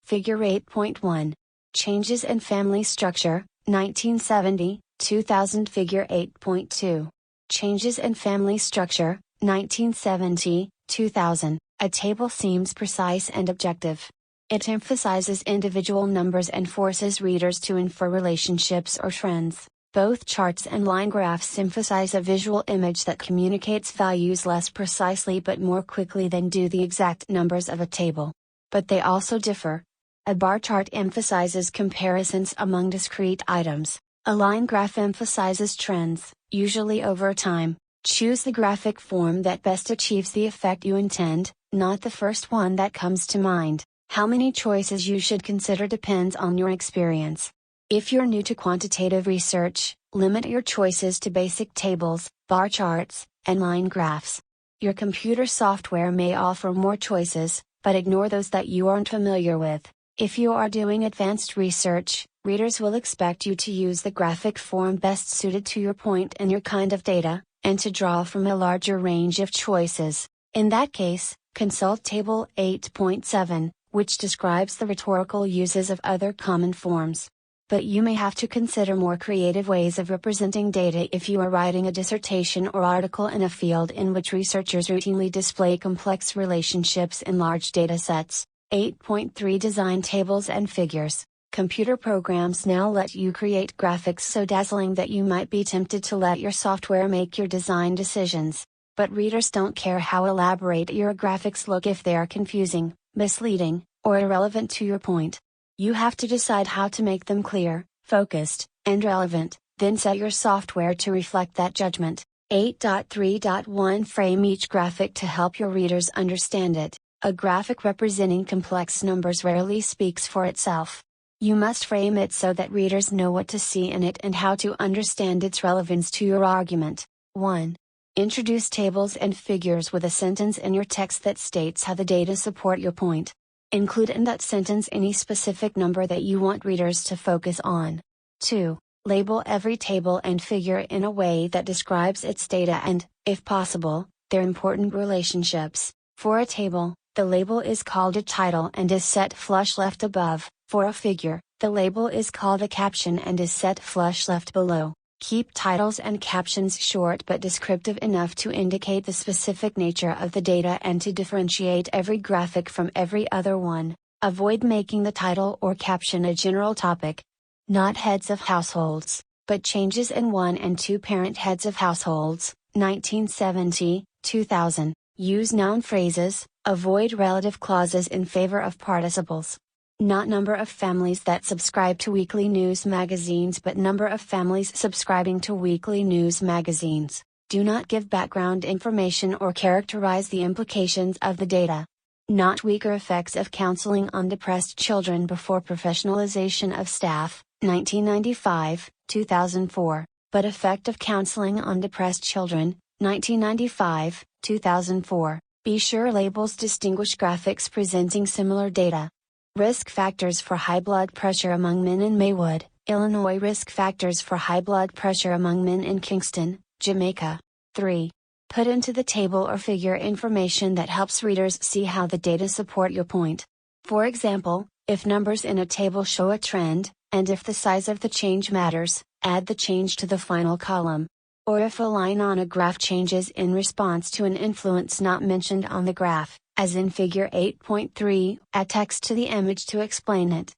Figure 8.1. Changes in family structure, 1970, 2000. Figure 8.2. Changes in family structure, 1970, 2000. A table seems precise and objective. It emphasizes individual numbers and forces readers to infer relationships or trends. Both charts and line graphs emphasize a visual image that communicates values less precisely but more quickly than do the exact numbers of a table. But they also differ. A bar chart emphasizes comparisons among discrete items. A line graph emphasizes trends, usually over time. Choose the graphic form that best achieves the effect you intend, not the first one that comes to mind. How many choices you should consider depends on your experience. If you're new to quantitative research, limit your choices to basic tables, bar charts, and line graphs. Your computer software may offer more choices, but ignore those that you aren't familiar with. If you are doing advanced research, readers will expect you to use the graphic form best suited to your point and your kind of data, and to draw from a larger range of choices. In that case, consult Table 8.7, which describes the rhetorical uses of other common forms. But you may have to consider more creative ways of representing data if you are writing a dissertation or article in a field in which researchers routinely display complex relationships in large data sets. 8.3 Design tables and figures. Computer programs now let you create graphics so dazzling that you might be tempted to let your software make your design decisions. But readers don't care how elaborate your graphics look if they are confusing, misleading, or irrelevant to your point. You have to decide how to make them clear, focused, and relevant, then set your software to reflect that judgment. 8.3.1 Frame each graphic to help your readers understand it. A graphic representing complex numbers rarely speaks for itself. You must frame it so that readers know what to see in it and how to understand its relevance to your argument. 1. Introduce tables and figures with a sentence in your text that states how the data support your point. Include in that sentence any specific number that you want readers to focus on. 2. Label every table and figure in a way that describes its data and, if possible, their important relationships. For a table, the label is called a title and is set flush left above. For a figure, the label is called a caption and is set flush left below. Keep titles and captions short but descriptive enough to indicate the specific nature of the data and to differentiate every graphic from every other one. Avoid making the title or caption a general topic. Not heads of households, but changes in one and two parent heads of households, 1970, 2000. Use noun phrases, avoid relative clauses in favor of participles. Not number of families that subscribe to weekly news magazines but number of families subscribing to weekly news magazines. Do not give background information or characterize the implications of the data. Not weaker effects of counseling on depressed children before professionalization of staff, 1995, 2004, but effect of counseling on depressed children, 1995, 2004. Be sure labels distinguish graphics presenting similar data. Risk factors for high blood pressure among men in Maywood, Illinois. Risk factors for high blood pressure among men in Kingston, Jamaica. 3. Put into the table or figure information that helps readers see how the data support your point. For example, if numbers in a table show a trend, and if the size of the change matters, add the change to the final column. Or if a line on a graph changes in response to an influence not mentioned on the graph, as in Figure 8.3, add text to the image to explain it.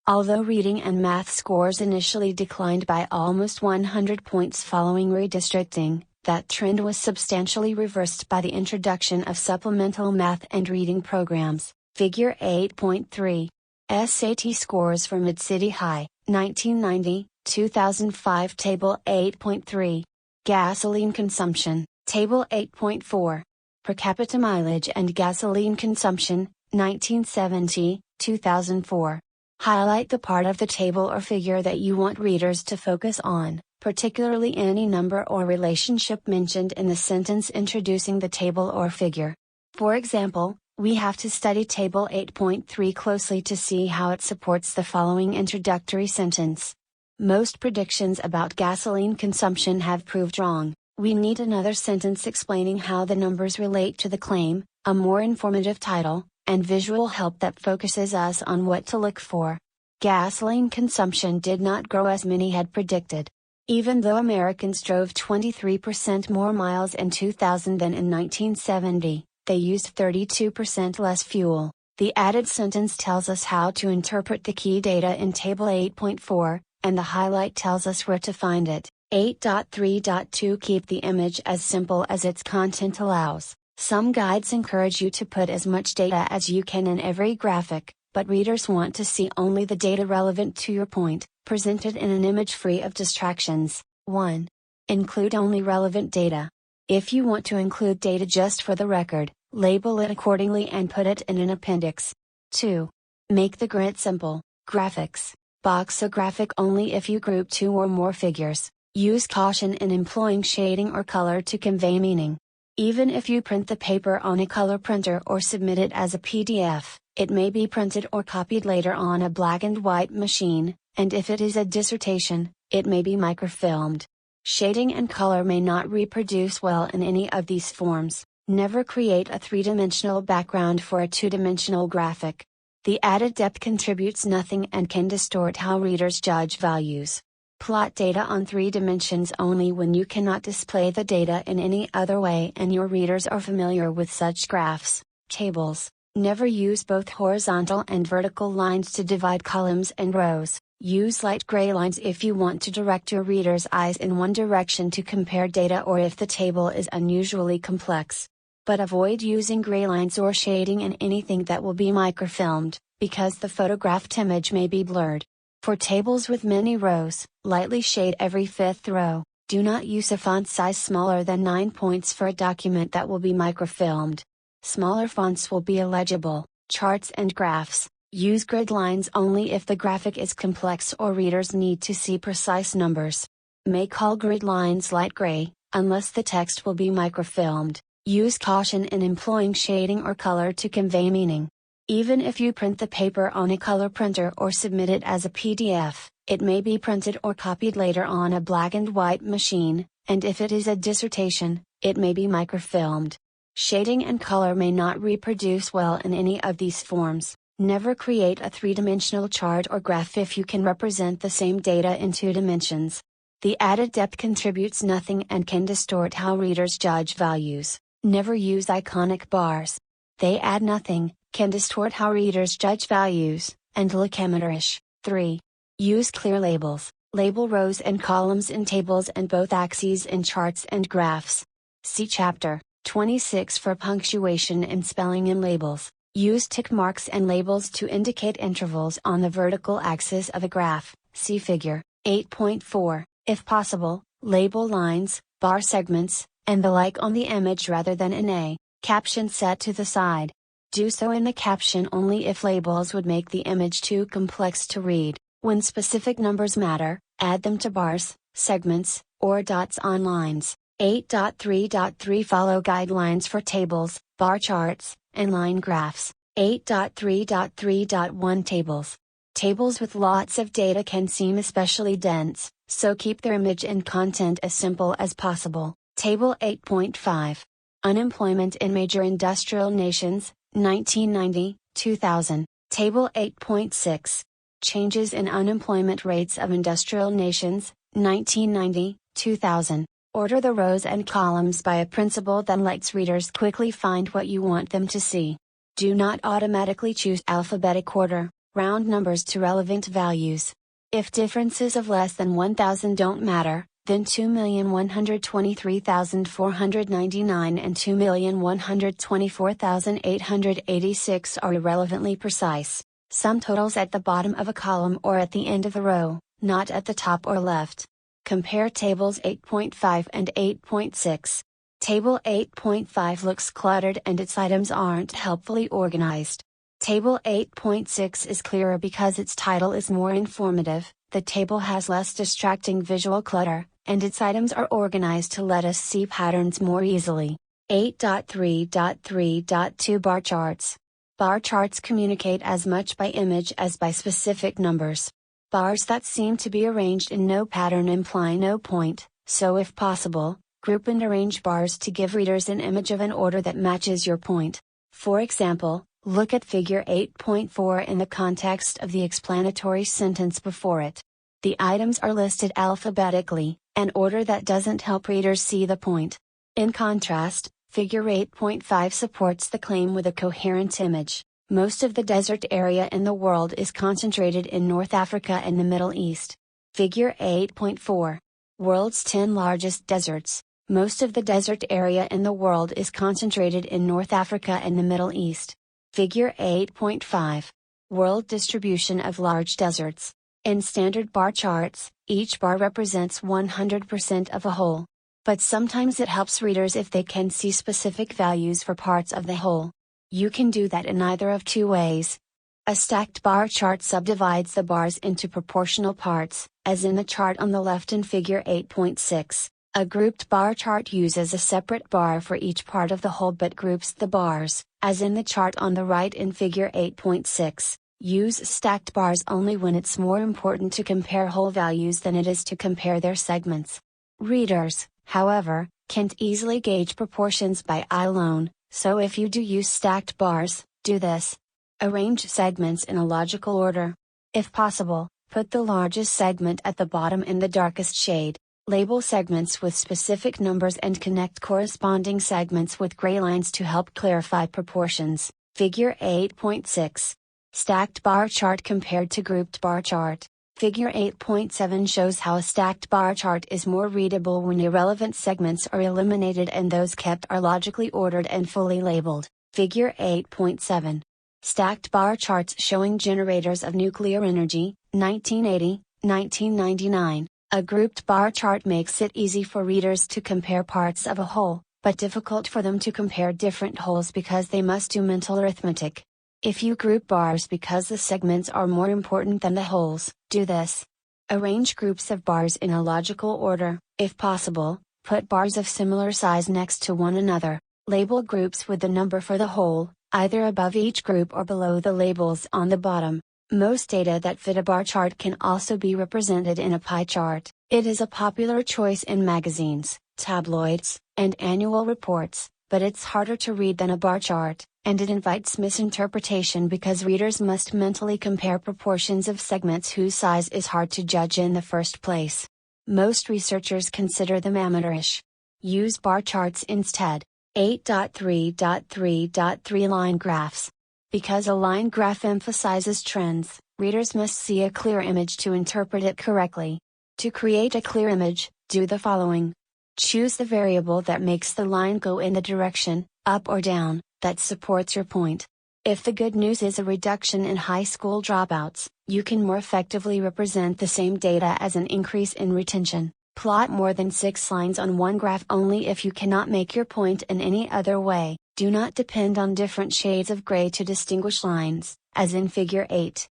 Although reading and math scores initially declined by almost 100 points following redistricting, that trend was substantially reversed by the introduction of supplemental math and reading programs. Figure 8.3. SAT scores for Mid-City High, 1990, 2005. Table 8.3. Gasoline consumption, Table 8.4. Per capita mileage and gasoline consumption, 1970, 2004. Highlight the part of the table or figure that you want readers to focus on, particularly any number or relationship mentioned in the sentence introducing the table or figure. For example, we have to study Table 8.3 closely to see how it supports the following introductory sentence. Most predictions about gasoline consumption have proved wrong. We need another sentence explaining how the numbers relate to the claim, a more informative title, and visual help that focuses us on what to look for. Gasoline consumption did not grow as many had predicted. Even though Americans drove 23% more miles in 2000 than in 1970, they used 32% less fuel. The added sentence tells us how to interpret the key data in Table 8.4, and the highlight tells us where to find it. 8.3.2 Keep the image as simple as its content allows. Some guides encourage you to put as much data as you can in every graphic, but readers want to see only the data relevant to your point, presented in an image free of distractions. 1. Include only relevant data. If you want to include data just for the record, label it accordingly and put it in an appendix. 2. Make the grid simple. Graphics. Box a graphic only if you group two or more figures. Use caution in employing shading or color to convey meaning. Even if you print the paper on a color printer or submit it as a PDF, it may be printed or copied later on a black and white machine, and if it is a dissertation, it may be microfilmed. Shading and color may not reproduce well in any of these forms. Never create a three-dimensional background for a two-dimensional graphic. The added depth contributes nothing and can distort how readers judge values. Plot data on 3 dimensions only when you cannot display the data in any other way and your readers are familiar with such graphs, tables. Never use both horizontal and vertical lines to divide columns and rows. Use light gray lines if you want to direct your readers' eyes in one direction to compare data or if the table is unusually complex. But avoid using gray lines or shading in anything that will be microfilmed, because the photographed image may be blurred. For tables with many rows, lightly shade every fifth row. Do not use a font size smaller than 9 points for a document that will be microfilmed. Smaller fonts will be illegible. Charts and graphs. Use grid lines only if the graphic is complex or readers need to see precise numbers. Make all grid lines light gray, unless the text will be microfilmed. Use caution in employing shading or color to convey meaning. Even if you print the paper on a color printer or submit it as a PDF, it may be printed or copied later on a black and white machine, and if it is a dissertation, it may be microfilmed. Shading and color may not reproduce well in any of these forms. Never create a three-dimensional chart or graph if you can represent the same data in 2 dimensions. The added depth contributes nothing and can distort how readers judge values. Never use iconic bars. They add nothing, can distort how readers judge values, and look amateurish. 3. Use clear labels. Label rows and columns in tables and both axes in charts and graphs. See Chapter 26 for punctuation and spelling in labels. Use tick marks and labels to indicate intervals on the vertical axis of a graph. See Figure 8.4. If possible, label lines, bar segments, and the like on the image rather than in a caption set to the side. Do so in the caption only if labels would make the image too complex to read. When specific numbers matter, add them to bars, segments, or dots on lines. 8.3.3 Follow guidelines for tables, bar charts, and line graphs. 8.3.3.1 Tables. Tables with lots of data can seem especially dense, so keep their image and content as simple as possible. Table 8.5. Unemployment in major industrial nations, 1990, 2000. Table 8.6. Changes in unemployment rates of industrial nations, 1990, 2000. Order the rows and columns by a principle that lets readers quickly find what you want them to see. Do not automatically choose alphabetic order, round numbers to relevant values. If differences of less than 1,000 don't matter, then 2,123,499 and 2,124,886 are irrelevantly precise. Sum totals at the bottom of a column or at the end of the row, not at the top or left. Compare tables 8.5 and 8.6. Table 8.5 looks cluttered and its items aren't helpfully organized. Table 8.6 is clearer because its title is more informative, the table has less distracting visual clutter, and its items are organized to let us see patterns more easily. 8.3.3.2 Bar charts. Bar charts communicate as much by image as by specific numbers. Bars that seem to be arranged in no pattern imply no point, so if possible, group and arrange bars to give readers an image of an order that matches your point. For example, look at Figure 8.4 in the context of the explanatory sentence before it. The items are listed alphabetically, an order that doesn't help readers see the point. In contrast, Figure 8.5 supports the claim with a coherent image. Most of the desert area in the world is concentrated in North Africa and the Middle East. Figure 8.4. World's 10 largest deserts. Most of the desert area in the world is concentrated in North Africa and the Middle East. Figure 8.5. World distribution of large deserts. In standard bar charts, each bar represents 100% of a whole. But sometimes it helps readers if they can see specific values for parts of the whole. You can do that in either of 2 ways. A stacked bar chart subdivides the bars into proportional parts, as in the chart on the left in Figure 8.6. A grouped bar chart uses a separate bar for each part of the whole but groups the bars, as in the chart on the right in Figure 8.6. Use stacked bars only when it's more important to compare whole values than it is to compare their segments. Readers, however, can't easily gauge proportions by eye alone, so if you do use stacked bars, do this. Arrange segments in a logical order. If possible, put the largest segment at the bottom in the darkest shade. Label segments with specific numbers and connect corresponding segments with gray lines to help clarify proportions. Figure 8.6. Stacked bar chart compared to grouped bar chart. Figure 8.7 shows how a stacked bar chart is more readable when irrelevant segments are eliminated and those kept are logically ordered and fully labeled. Figure 8.7. Stacked bar charts showing generators of nuclear energy, 1980, 1999. A grouped bar chart makes it easy for readers to compare parts of a whole, but difficult for them to compare different wholes because they must do mental arithmetic. If you group bars because the segments are more important than the wholes, do this. Arrange groups of bars in a logical order, if possible, put bars of similar size next to one another, label groups with the number for the whole, either above each group or below the labels on the bottom. Most data that fit a bar chart can also be represented in a pie chart. It is a popular choice in magazines, tabloids, and annual reports, but it's harder to read than a bar chart, and it invites misinterpretation because readers must mentally compare proportions of segments whose size is hard to judge in the first place. Most researchers consider them amateurish. Use bar charts instead. 8.3.3.3 Line graphs. Because a line graph emphasizes trends, readers must see a clear image to interpret it correctly. To create a clear image, do the following. Choose the variable that makes the line go in the direction, up or down, that supports your point. If the good news is a reduction in high school dropouts, you can more effectively represent the same data as an increase in retention. Plot more than 6 lines on one graph only if you cannot make your point in any other way. Do not depend on different shades of gray to distinguish lines, as in Figure 8.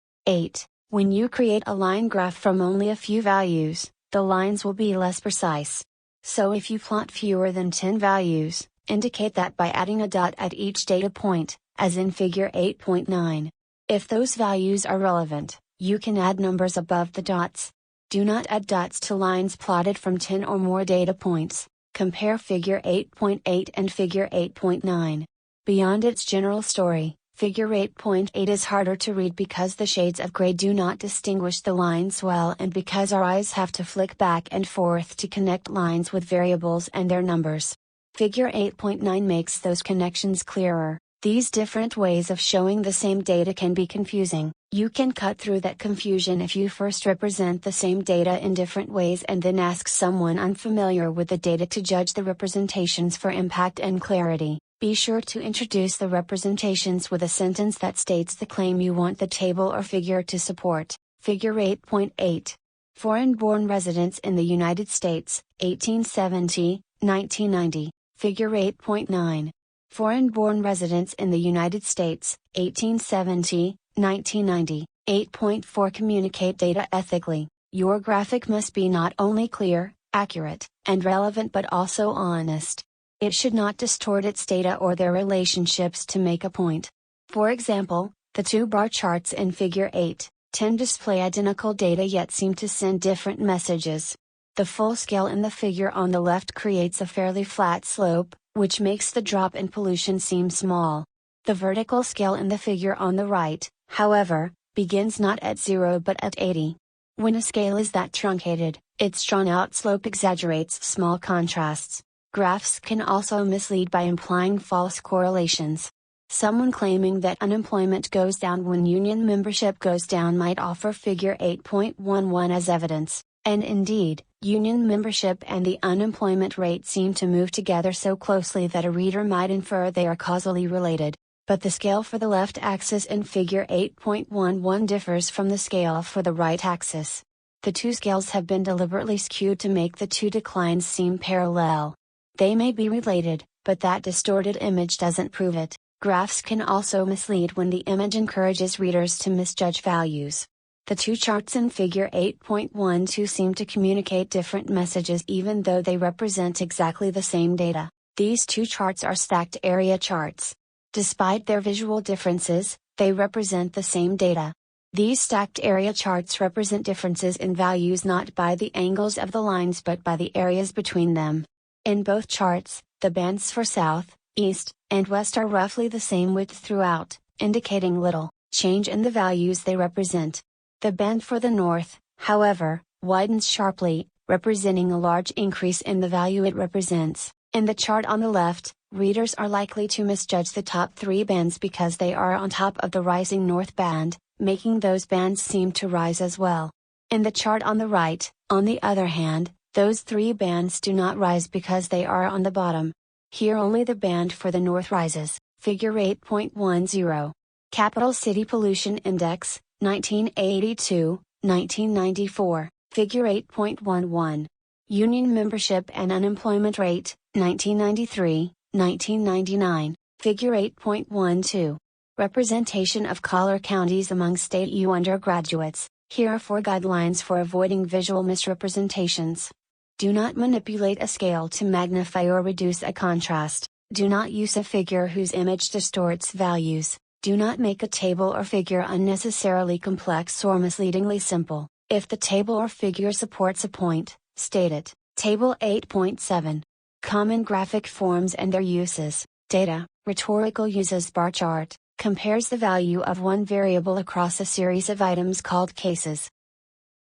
When you create a line graph from only a few values, the lines will be less precise. So if you plot fewer than 10 values, indicate that by adding a dot at each data point, as in Figure 8.9. If those values are relevant, you can add numbers above the dots. Do not add dots to lines plotted from 10 or more data points. Compare Figure 8.8 and Figure 8.9. Beyond its general story, Figure 8.8 is harder to read because the shades of gray do not distinguish the lines well and because our eyes have to flick back and forth to connect lines with variables and their numbers. Figure 8.9 makes those connections clearer. These different ways of showing the same data can be confusing. You can cut through that confusion if you first represent the same data in different ways and then ask someone unfamiliar with the data to judge the representations for impact and clarity. Be sure to introduce the representations with a sentence that states the claim you want the table or figure to support. Figure 8.8. Foreign-born residents in the United States, 1870, 1990. Figure 8.9. Foreign-born residents in the United States, 1870, 1990. 8.4 Communicate data ethically. Your graphic must be not only clear, accurate, and relevant but also honest. It should not distort its data or their relationships to make a point. For example, the two bar charts in Figure 8.10 display identical data yet seem to send different messages. The full scale in the figure on the left creates a fairly flat slope, which makes the drop in pollution seem small. The vertical scale in the figure on the right, however, begins not at 0 but at 80. When a scale is that truncated, its drawn-out slope exaggerates small contrasts. Graphs can also mislead by implying false correlations. Someone claiming that unemployment goes down when union membership goes down might offer Figure 8.11 as evidence, and indeed, union membership and the unemployment rate seem to move together so closely that a reader might infer they are causally related. But the scale for the left axis in Figure 8.11 differs from the scale for the right axis. The two scales have been deliberately skewed to make the two declines seem parallel. They may be related, but that distorted image doesn't prove it. Graphs can also mislead when the image encourages readers to misjudge values. The two charts in Figure 8.12 seem to communicate different messages even though they represent exactly the same data. These two charts are stacked area charts. Despite their visual differences, they represent the same data. These stacked area charts represent differences in values not by the angles of the lines but by the areas between them. In both charts, the bands for south, east, and west are roughly the same width throughout, indicating little change in the values they represent. The band for the north, however, widens sharply, representing a large increase in the value it represents. In the chart on the left, readers are likely to misjudge the top three bands because they are on top of the rising north band, making those bands seem to rise as well. In the chart on the right, on the other hand, those three bands do not rise because they are on the bottom. Here only the band for the north rises. Figure 8.10. Capital City Pollution Index, 1982, 1994, Figure 8.11. Union membership and unemployment rate, 1993, 1999, Figure 8.12. Representation of color counties among state U undergraduates. Here are 4 guidelines for avoiding visual misrepresentations. Do not manipulate a scale to magnify or reduce a contrast. Do not use a figure whose image distorts values. Do not make a table or figure unnecessarily complex or misleadingly simple. If the table or figure supports a point, state it. Table 8.7. Common graphic forms and their uses. Data. Rhetorical uses bar chart. Compares the value of one variable across a series of items called cases.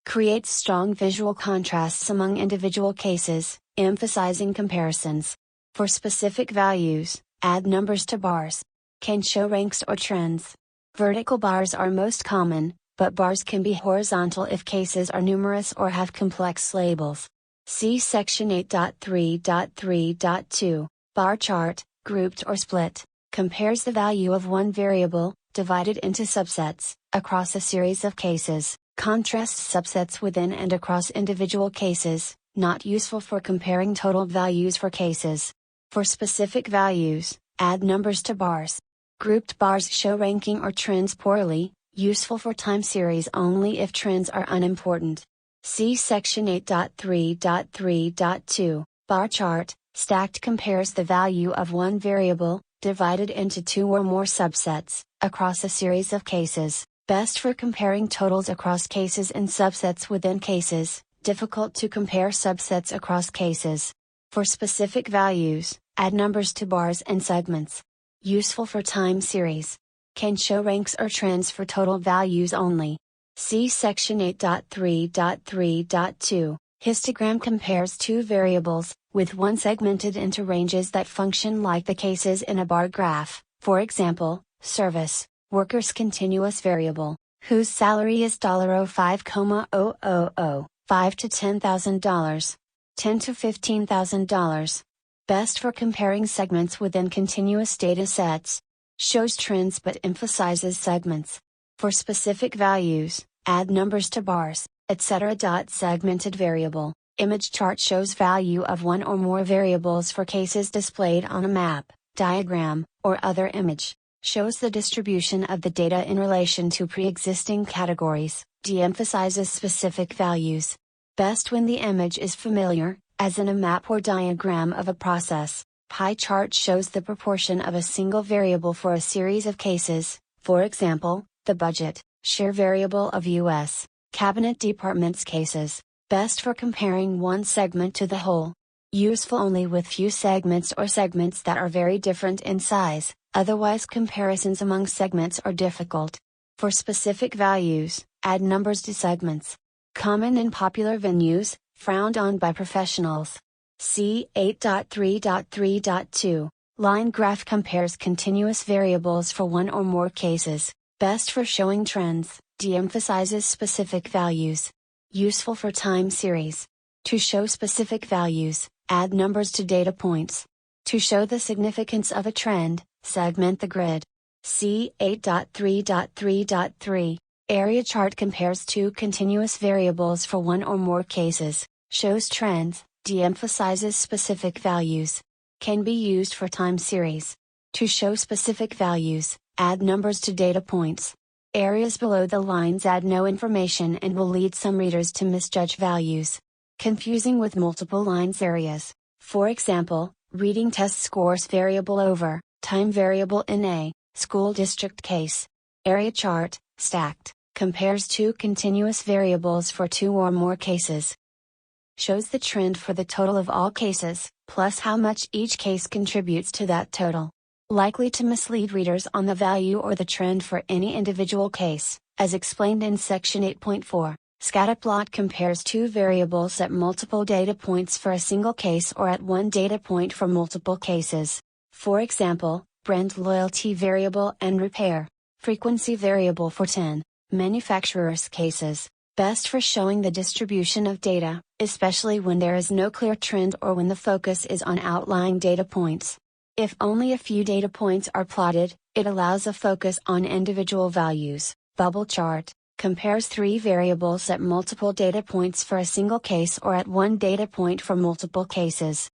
Creates strong visual contrasts among individual cases, emphasizing comparisons. For specific values, add numbers to bars. Can show ranks or trends. Vertical bars are most common, but bars can be horizontal if cases are numerous or have complex labels. See section 8.3.3.2. Bar chart, grouped or split, compares the value of one variable, divided into subsets, across a series of cases, contrasts subsets within and across individual cases, not useful for comparing total values for cases. For specific values, add numbers to bars. Grouped bars show ranking or trends poorly, useful for time series only if trends are unimportant. See section 8.3.3.2. Bar chart, stacked compares the value of one variable, divided into 2 or more subsets, across a series of cases, best for comparing totals across cases and subsets within cases, difficult to compare subsets across cases. For specific values, add numbers to bars and segments. Useful for time series. Can show ranks or trends for total values only. See section 8.3.3.2. Histogram compares 2 variables, with one segmented into ranges that function like the cases in a bar graph. For example, service, workers continuous variable, whose salary is $05,000, $5 to $10,000, $10 to $15,000. Best for comparing segments within continuous data sets. Shows trends but emphasizes segments. For specific values, add numbers to bars, etc. Segmented variable. Image chart shows value of one or more variables for cases displayed on a map, diagram, or other image. Shows the distribution of the data in relation to pre-existing categories, de-emphasizes specific values. Best when the image is familiar, as in a map or diagram of a process. Pie chart shows the proportion of a single variable for a series of cases, for example, the budget, share variable of U.S. Cabinet Department's cases. Best for comparing one segment to the whole. Useful only with few segments or segments that are very different in size, otherwise comparisons among segments are difficult. For specific values, add numbers to segments. Common in popular venues, frowned on by professionals. See 8.3.3.2. Line graph compares continuous variables for one or more cases, best for showing trends, de-emphasizes specific values. Useful for time series. To show specific values, add numbers to data points. To show the significance of a trend, segment the grid. See 8.3.3.3. Area chart compares 2 continuous variables for one or more cases, shows trends, de-emphasizes specific values. Can be used for time series. To show specific values, add numbers to data points. Areas below the lines add no information and will lead some readers to misjudge values. Confusing with multiple lines areas. For example, reading test scores variable over, time variable in a school district case. Area chart, stacked, compares 2 continuous variables for 2 or more cases. Shows the trend for the total of all cases, plus how much each case contributes to that total. Likely to mislead readers on the value or the trend for any individual case, as explained in section 8.4. Scatterplot compares 2 variables at multiple data points for a single case or at one data point for multiple cases. For example, brand loyalty variable and repair, frequency variable for 10 manufacturers' cases. Best for showing the distribution of data, especially when there is no clear trend or when the focus is on outlying data points. If only a few data points are plotted, it allows a focus on individual values. Bubble chart compares three variables at multiple data points for a single case or at one data point for multiple cases.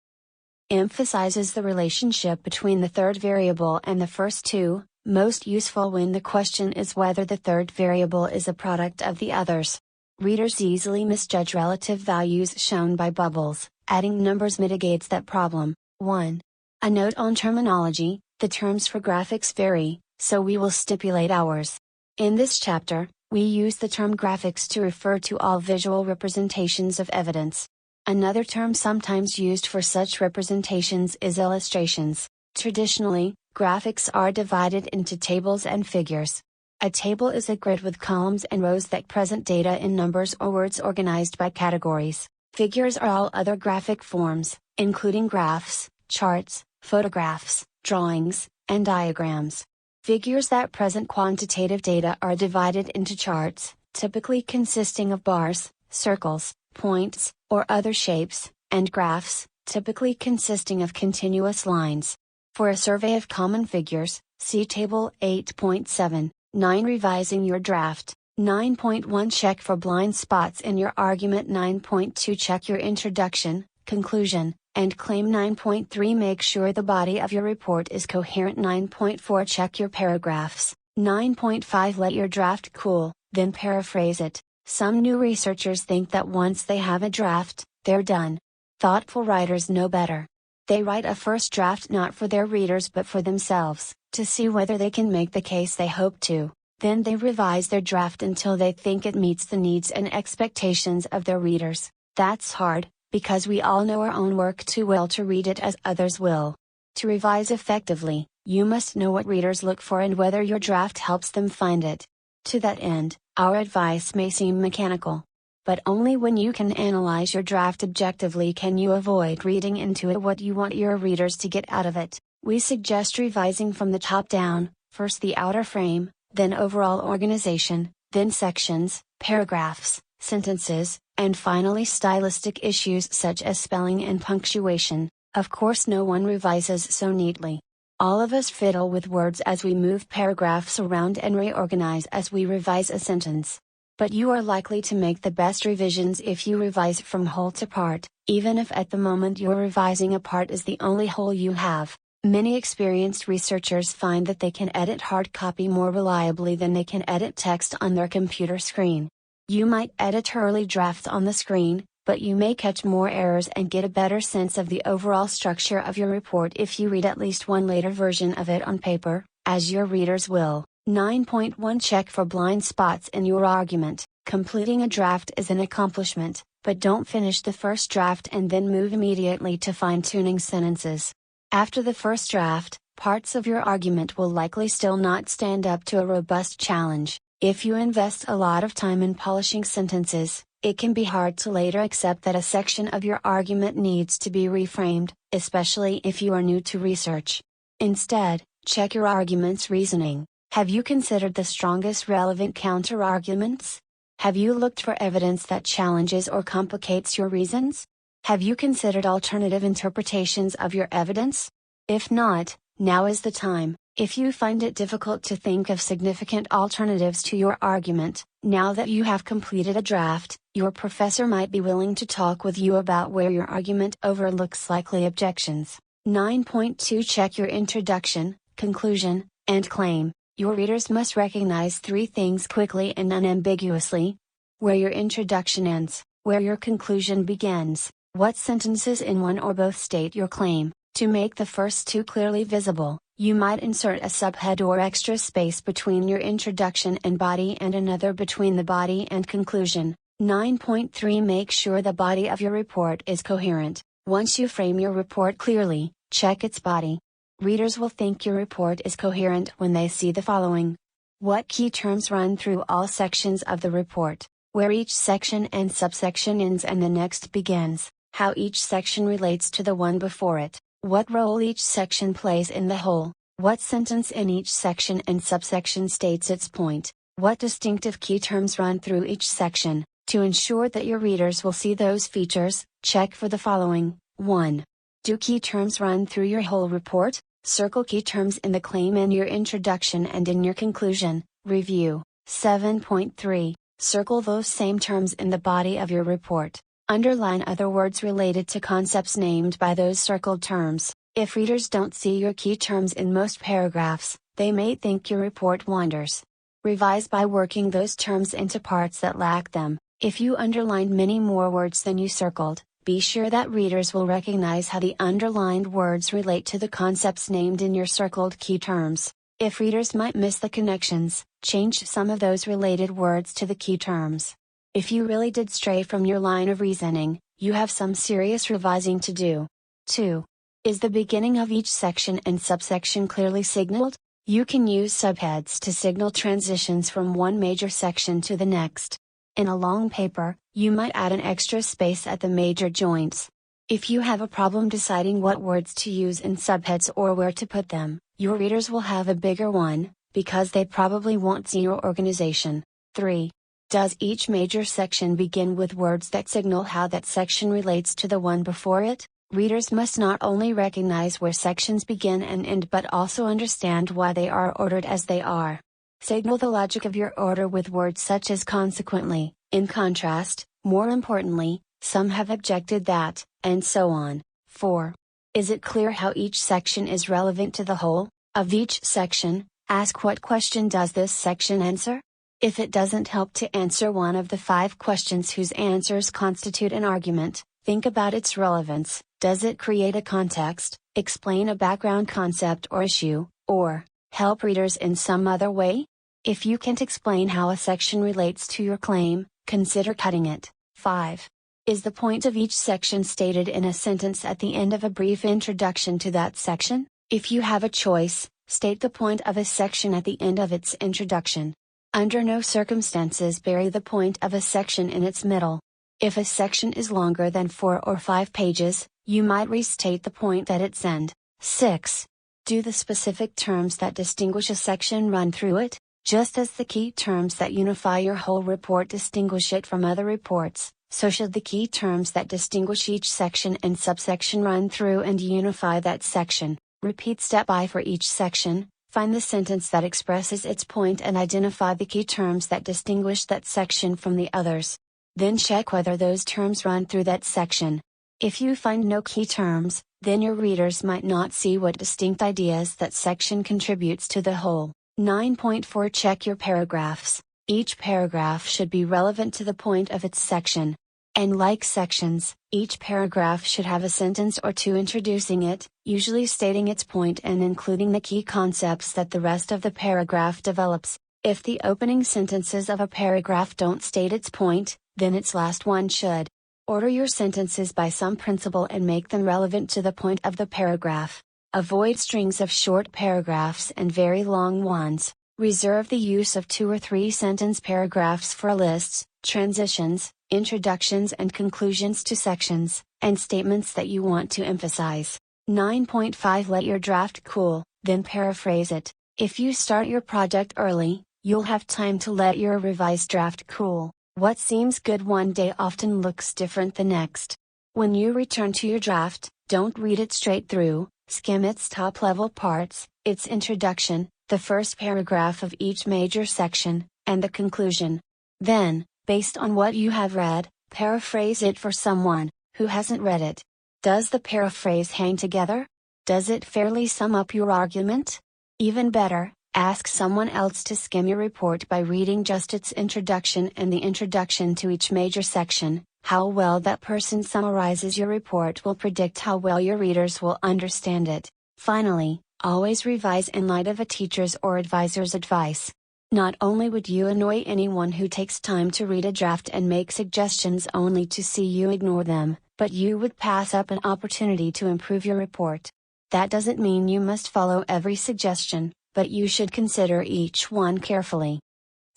Emphasizes the relationship between the third variable and the first two, most useful when the question is whether the third variable is a product of the others. Readers easily misjudge relative values shown by bubbles. Adding numbers mitigates that problem. 1. A note on terminology: the terms for graphics vary, so we will stipulate ours. In this chapter, we use the term graphics to refer to all visual representations of evidence. Another term sometimes used for such representations is illustrations. Traditionally, graphics are divided into tables and figures. A table is a grid with columns and rows that present data in numbers or words organized by categories. Figures are all other graphic forms, including graphs, charts, photographs, drawings, and diagrams. Figures that present quantitative data are divided into charts, typically consisting of bars, circles, points, or other shapes, and graphs, typically consisting of continuous lines. For a survey of common figures, see Table 8.7. 9. Revising your draft. 9.1 Check for blind spots in your argument. 9.2 Check your introduction, conclusion, and claim. 9.3 Make sure the body of your report is coherent. 9.4 Check your paragraphs. 9.5 Let your draft cool, then paraphrase it. Some new researchers think that once they have a draft, they're done. Thoughtful writers know better. They write a first draft not for their readers but for themselves, to see whether they can make the case they hope to. Then they revise their draft until they think it meets the needs and expectations of their readers. That's hard, because we all know our own work too well to read it as others will. To revise effectively, you must know what readers look for and whether your draft helps them find it. To that end, our advice may seem mechanical. But only when you can analyze your draft objectively can you avoid reading into it what you want your readers to get out of it. We suggest revising from the top down, first the outer frame, then overall organization, then sections, paragraphs, sentences, and finally stylistic issues such as spelling and punctuation. Of course, no one revises so neatly. All of us fiddle with words as we move paragraphs around and reorganize as we revise a sentence. But you are likely to make the best revisions if you revise from whole to part, even if at the moment you're revising a part is the only whole you have. Many experienced researchers find that they can edit hard copy more reliably than they can edit text on their computer screen. You might edit early drafts on the screen, but you may catch more errors and get a better sense of the overall structure of your report if you read at least one later version of it on paper, as your readers will. 9.1 Check for blind spots in your argument. Completing a draft is an accomplishment, but don't finish the first draft and then move immediately to fine-tuning sentences. After the first draft, parts of your argument will likely still not stand up to a robust challenge. If you invest a lot of time in polishing sentences, it can be hard to later accept that a section of your argument needs to be reframed, especially if you are new to research. Instead, check your argument's reasoning. Have you considered the strongest relevant counter-arguments? Have you looked for evidence that challenges or complicates your reasons? Have you considered alternative interpretations of your evidence? If not, now is the time. If you find it difficult to think of significant alternatives to your argument, now that you have completed a draft, your professor might be willing to talk with you about where your argument overlooks likely objections. 9.2 Check your introduction, conclusion, and claim. Your readers must recognize three things quickly and unambiguously: where your introduction ends, where your conclusion begins, what sentences in one or both state your claim. To make the first two clearly visible, you might insert a subhead or extra space between your introduction and body and another between the body and conclusion. 9.3 Make sure the body of your report is coherent. Once you frame your report clearly, check its body. Readers will think your report is coherent when they see the following. What key terms run through all sections of the report, where each section and subsection ends and the next begins, how each section relates to the one before it, what role each section plays in the whole, what sentence in each section and subsection states its point, what distinctive key terms run through each section. To ensure that your readers will see those features, check for the following. 1. Do key terms run through your whole report? Circle key terms in the claim in your introduction and in your conclusion. Review. 7.3. Circle those same terms in the body of your report. Underline other words related to concepts named by those circled terms. If readers don't see your key terms in most paragraphs, they may think your report wanders. Revise by working those terms into parts that lack them. If you underlined many more words than you circled, be sure that readers will recognize how the underlined words relate to the concepts named in your circled key terms. If readers might miss the connections, change some of those related words to the key terms. If you really did stray from your line of reasoning, you have some serious revising to do. 2. Is the beginning of each section and subsection clearly signaled? You can use subheads to signal transitions from one major section to the next. In a long paper, you might add an extra space at the major joints. If you have a problem deciding what words to use in subheads or where to put them, your readers will have a bigger one, because they probably won't see your organization. 3. Does each major section begin with words that signal how that section relates to the one before it? Readers must not only recognize where sections begin and end but also understand why they are ordered as they are. Signal the logic of your order with words such as consequently, in contrast, more importantly, some have objected that, and so on. 4. Is it clear how each section is relevant to the whole of each section? Ask what question does this section answer? If it doesn't help to answer one of the 5 questions whose answers constitute an argument, think about its relevance. Does it create a context, explain a background concept or issue, or help readers in some other way? If you can't explain how a section relates to your claim, consider cutting it. 5. Is the point of each section stated in a sentence at the end of a brief introduction to that section? If you have a choice, state the point of a section at the end of its introduction. Under no circumstances bury the point of a section in its middle. If a section is longer than 4 or 5 pages, you might restate the point at its end. 6. Do the specific terms that distinguish a section run through it? Just as the key terms that unify your whole report distinguish it from other reports, so should the key terms that distinguish each section and subsection run through and unify that section. Repeat step by for each section, find the sentence that expresses its point and identify the key terms that distinguish that section from the others. Then check whether those terms run through that section. If you find no key terms, then your readers might not see what distinct ideas that section contributes to the whole. 9.4 Check your paragraphs. Each paragraph should be relevant to the point of its section. And like sections, each paragraph should have a sentence or two introducing it, usually stating its point and including the key concepts that the rest of the paragraph develops. If the opening sentences of a paragraph don't state its point, then its last one should. Order your sentences by some principle and make them relevant to the point of the paragraph. Avoid strings of short paragraphs and very long ones. Reserve the use of 2 or 3 sentence paragraphs for lists, transitions, introductions and conclusions to sections, and statements that you want to emphasize. 9.5 Let your draft cool, then paraphrase it. If you start your project early, you'll have time to let your revised draft cool. What seems good one day often looks different the next. When you return to your draft, don't read it straight through, skim its top-level parts, its introduction, the first paragraph of each major section, and the conclusion. Then, based on what you have read, paraphrase it for someone who hasn't read it. Does the paraphrase hang together? Does it fairly sum up your argument? Even better, ask someone else to skim your report by reading just its introduction and the introduction to each major section. How well that person summarizes your report will predict how well your readers will understand it. Finally, always revise in light of a teacher's or advisor's advice. Not only would you annoy anyone who takes time to read a draft and make suggestions only to see you ignore them, but you would pass up an opportunity to improve your report. That doesn't mean you must follow every suggestion, but you should consider each one carefully.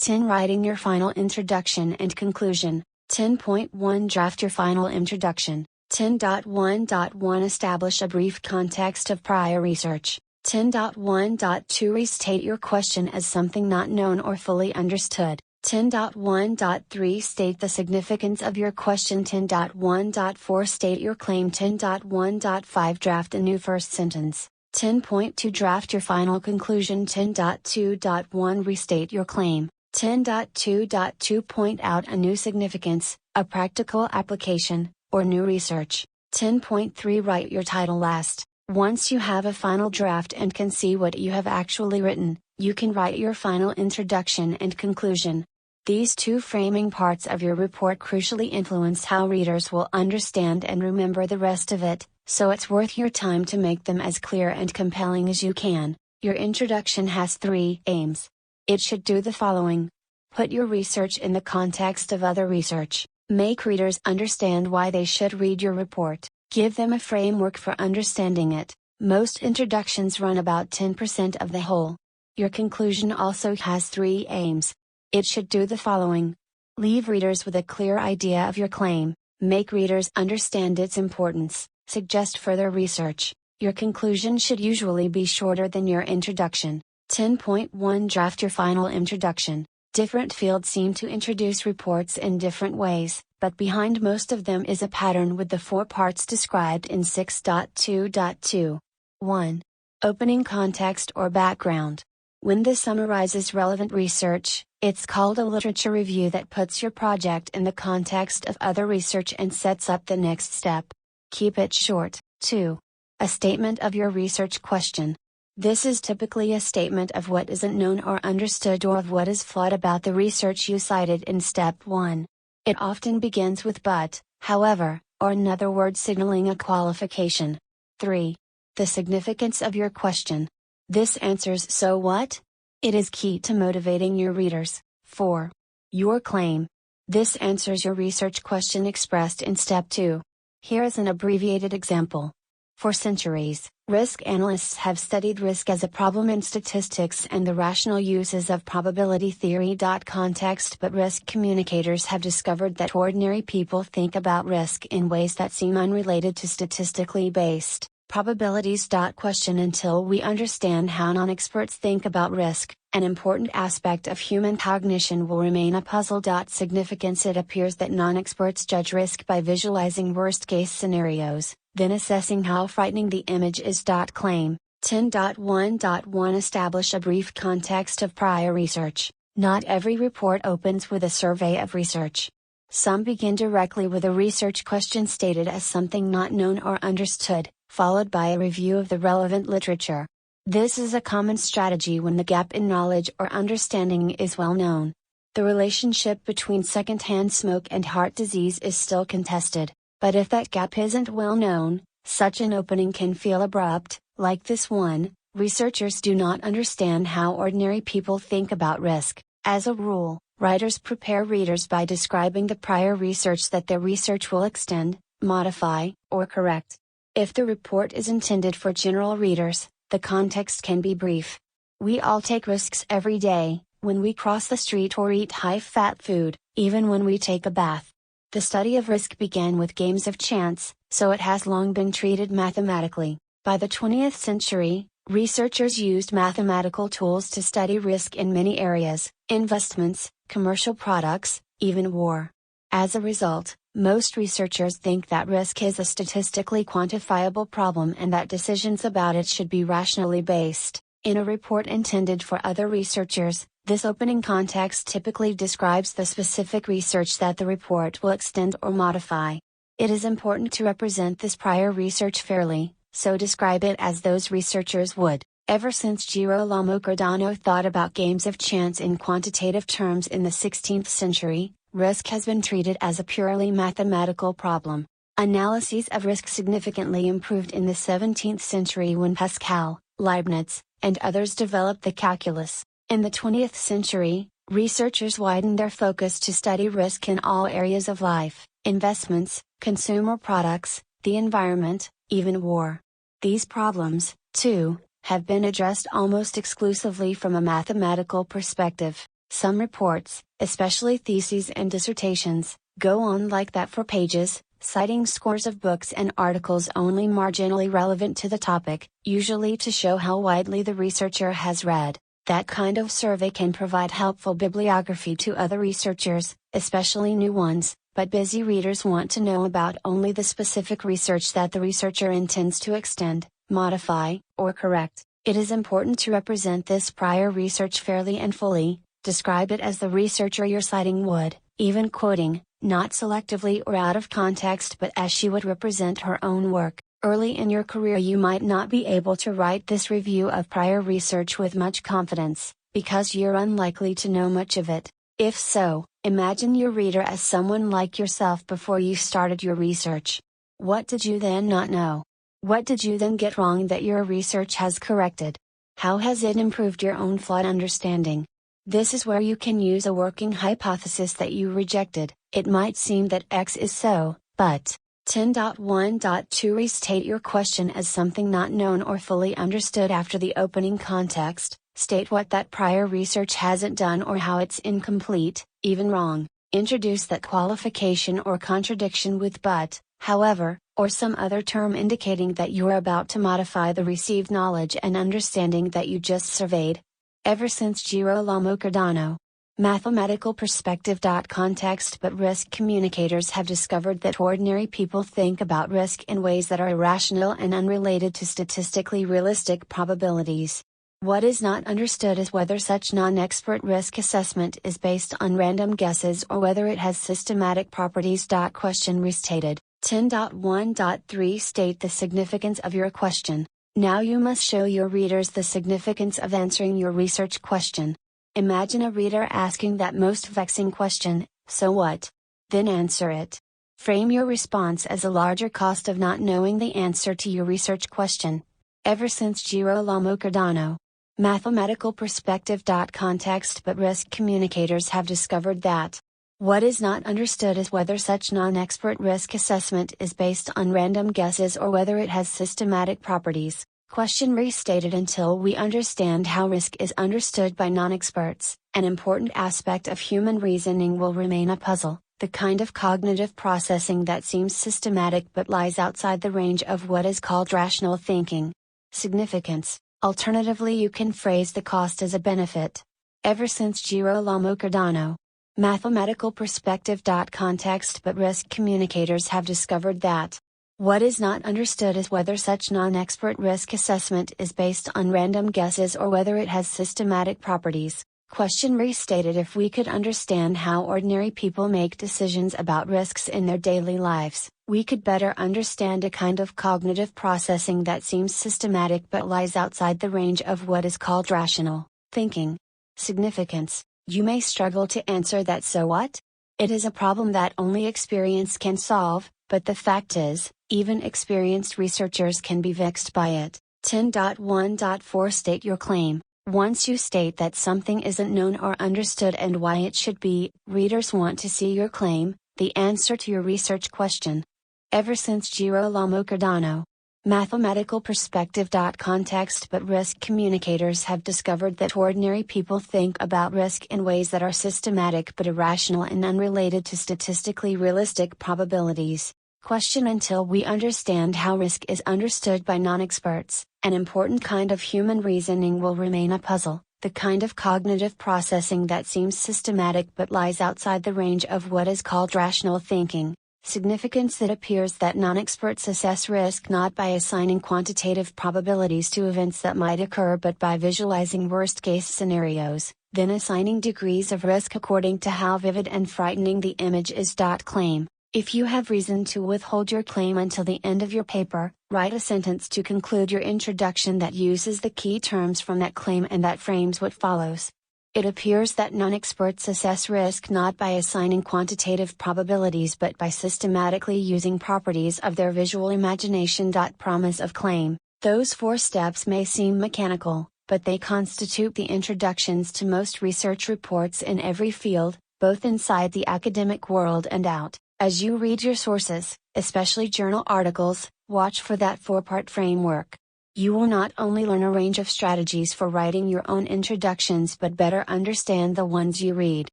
10. Writing your final introduction and conclusion. 10.1 Draft your final introduction. 10.1.1 Establish a brief context of prior research. 10.1.2 Restate your question as something not known or fully understood. 10.1.3 State the significance of your question. 10.1.4 State your claim. 10.1.5 Draft a new first sentence. 10.2 Draft your final conclusion. 10.2.1 Restate your claim. 10.2.2 Point out a new significance, a practical application, or new research. 10.3 Write your title last. Once you have a final draft and can see what you have actually written, you can write your final introduction and conclusion. These two framing parts of your report crucially influence how readers will understand and remember the rest of it, so it's worth your time to make them as clear and compelling as you can. Your introduction has 3 aims. It should do the following. Put your research in the context of other research. Make readers understand why they should read your report. Give them a framework for understanding it. Most introductions run about 10% of the whole. Your conclusion also has 3 aims. It should do the following. Leave readers with a clear idea of your claim. Make readers understand its importance. Suggest further research. Your conclusion should usually be shorter than your introduction. 10.1 Draft your final introduction. Different fields seem to introduce reports in different ways, but behind most of them is a pattern with the 4 parts described in 6.2.2. 1. Opening context or background. When this summarizes relevant research, it's called a literature review that puts your project in the context of other research and sets up the next step. Keep it short. 2. A statement of your research question. This is typically a statement of what isn't known or understood or of what is flawed about the research you cited in step 1. It often begins with but, however, or in other words signaling a qualification. 3. The significance of your question. This answers so what? It is key to motivating your readers. 4. Your claim. This answers your research question expressed in step 2. Here is an abbreviated example. For centuries, risk analysts have studied risk as a problem in statistics and the rational uses of probability theory. Context But risk communicators have discovered that ordinary people think about risk in ways that seem unrelated to statistically based probabilities. Question Until we understand how non-experts think about risk, an important aspect of human cognition will remain a puzzle. Significance It appears that non-experts judge risk by visualizing worst-case scenarios, then assessing how frightening the image is. Claim 10.1.1 Establish a brief context of prior research. Not every report opens with a survey of research. Some begin directly with a research question stated as something not known or understood, followed by a review of the relevant literature. This is a common strategy when the gap in knowledge or understanding is well known. The relationship between secondhand smoke and heart disease is still contested, but if that gap isn't well known, such an opening can feel abrupt. Like this one, researchers do not understand how ordinary people think about risk. As a rule, writers prepare readers by describing the prior research that their research will extend, modify, or correct. If the report is intended for general readers, the context can be brief. We all take risks every day, when we cross the street or eat high-fat food, even when we take a bath. The study of risk began with games of chance, so it has long been treated mathematically. By the 20th century, researchers used mathematical tools to study risk in many areas: investments, commercial products, even war. As a result, most researchers think that risk is a statistically quantifiable problem and that decisions about it should be rationally based. In a report intended for other researchers, this opening context typically describes the specific research that the report will extend or modify. It is important to represent this prior research fairly, so describe it as those researchers would. Ever since Girolamo Cardano thought about games of chance in quantitative terms in the 16th century, risk has been treated as a purely mathematical problem. Analyses of risk significantly improved in the 17th century when Pascal, Leibniz, and others developed the calculus. In the 20th century, researchers widened their focus to study risk in all areas of life: investments, consumer products, the environment, even war. These problems, too, have been addressed almost exclusively from a mathematical perspective. Some reports, especially theses and dissertations, go on like that for pages, citing scores of books and articles only marginally relevant to the topic, usually to show how widely the researcher has read. That kind of survey can provide helpful bibliography to other researchers, especially new ones, but busy readers want to know about only the specific research that the researcher intends to extend, modify, or correct. It is important to represent this prior research fairly and fully, Describe it as the researcher you're citing would, even quoting, not selectively or out of context but as she would represent her own work. Early in your career you might not be able to write this review of prior research with much confidence, because you're unlikely to know much of it. If so, imagine your reader as someone like yourself before you started your research. What did you then not know? What did you then get wrong that your research has corrected? How has it improved your own flawed understanding? This is where you can use a working hypothesis that you rejected. It might seem that X is so, but 10.1.2 Restate your question as something not known or fully understood after the opening context. State what that prior research hasn't done or how it's incomplete, even wrong. Introduce that qualification or contradiction with but, however, or some other term indicating that you're about to modify the received knowledge and understanding that you just surveyed. Ever since Girolamo Cardano, mathematical perspective. Context but risk communicators have discovered that ordinary people think about risk in ways that are irrational and unrelated to statistically realistic probabilities. What is not understood is whether such non-expert risk assessment is based on random guesses or whether it has systematic properties. Question restated. 10.1.3 State the significance of your question. Now you must show your readers the significance of answering your research question. Imagine a reader asking that most vexing question, so what? Then answer it. Frame your response as a larger cost of not knowing the answer to your research question. Ever since Girolamo Cardano, mathematical perspective. Context but risk communicators have discovered that what is not understood is whether such non-expert risk assessment is based on random guesses or whether it has systematic properties. Question restated. Until we understand how risk is understood by non-experts, an important aspect of human reasoning will remain a puzzle, the kind of cognitive processing that seems systematic but lies outside the range of what is called rational thinking. Significance. Alternatively, you can phrase the cost as a benefit. Ever since Girolamo Cardano, mathematical perspective. Context but risk communicators have discovered that what is not understood is whether such non-expert risk assessment is based on random guesses or whether it has systematic properties. Question restated. If we could understand how ordinary people make decisions about risks in their daily lives, we could better understand a kind of cognitive processing that seems systematic but lies outside the range of what is called rational thinking. Significance. You may struggle to answer that so what? It is a problem that only experience can solve, but the fact is, even experienced researchers can be vexed by it. 10.1.4 State your claim. Once you state that something isn't known or understood and why it should be, readers want to see your claim, the answer to your research question. Ever since Girolamo Cardano, mathematical perspective. Context but risk communicators have discovered that ordinary people think about risk in ways that are systematic but irrational and unrelated to statistically realistic probabilities. Question. Until we understand how risk is understood by non-experts, an important kind of human reasoning will remain a puzzle, the kind of cognitive processing that seems systematic but lies outside the range of what is called rational thinking. Significance. It appears that non-experts assess risk not by assigning quantitative probabilities to events that might occur but by visualizing worst-case scenarios, then assigning degrees of risk according to how vivid and frightening the image is. Claim. If you have reason to withhold your claim until the end of your paper, write a sentence to conclude your introduction that uses the key terms from that claim and that frames what follows. It appears that non-experts assess risk not by assigning quantitative probabilities but by systematically using properties of their visual imagination. Promise of claim. Those 4 steps may seem mechanical, but they constitute the introductions to most research reports in every field, both inside the academic world and out. As you read your sources, especially journal articles, watch for that 4-part framework. You will not only learn a range of strategies for writing your own introductions but better understand the ones you read.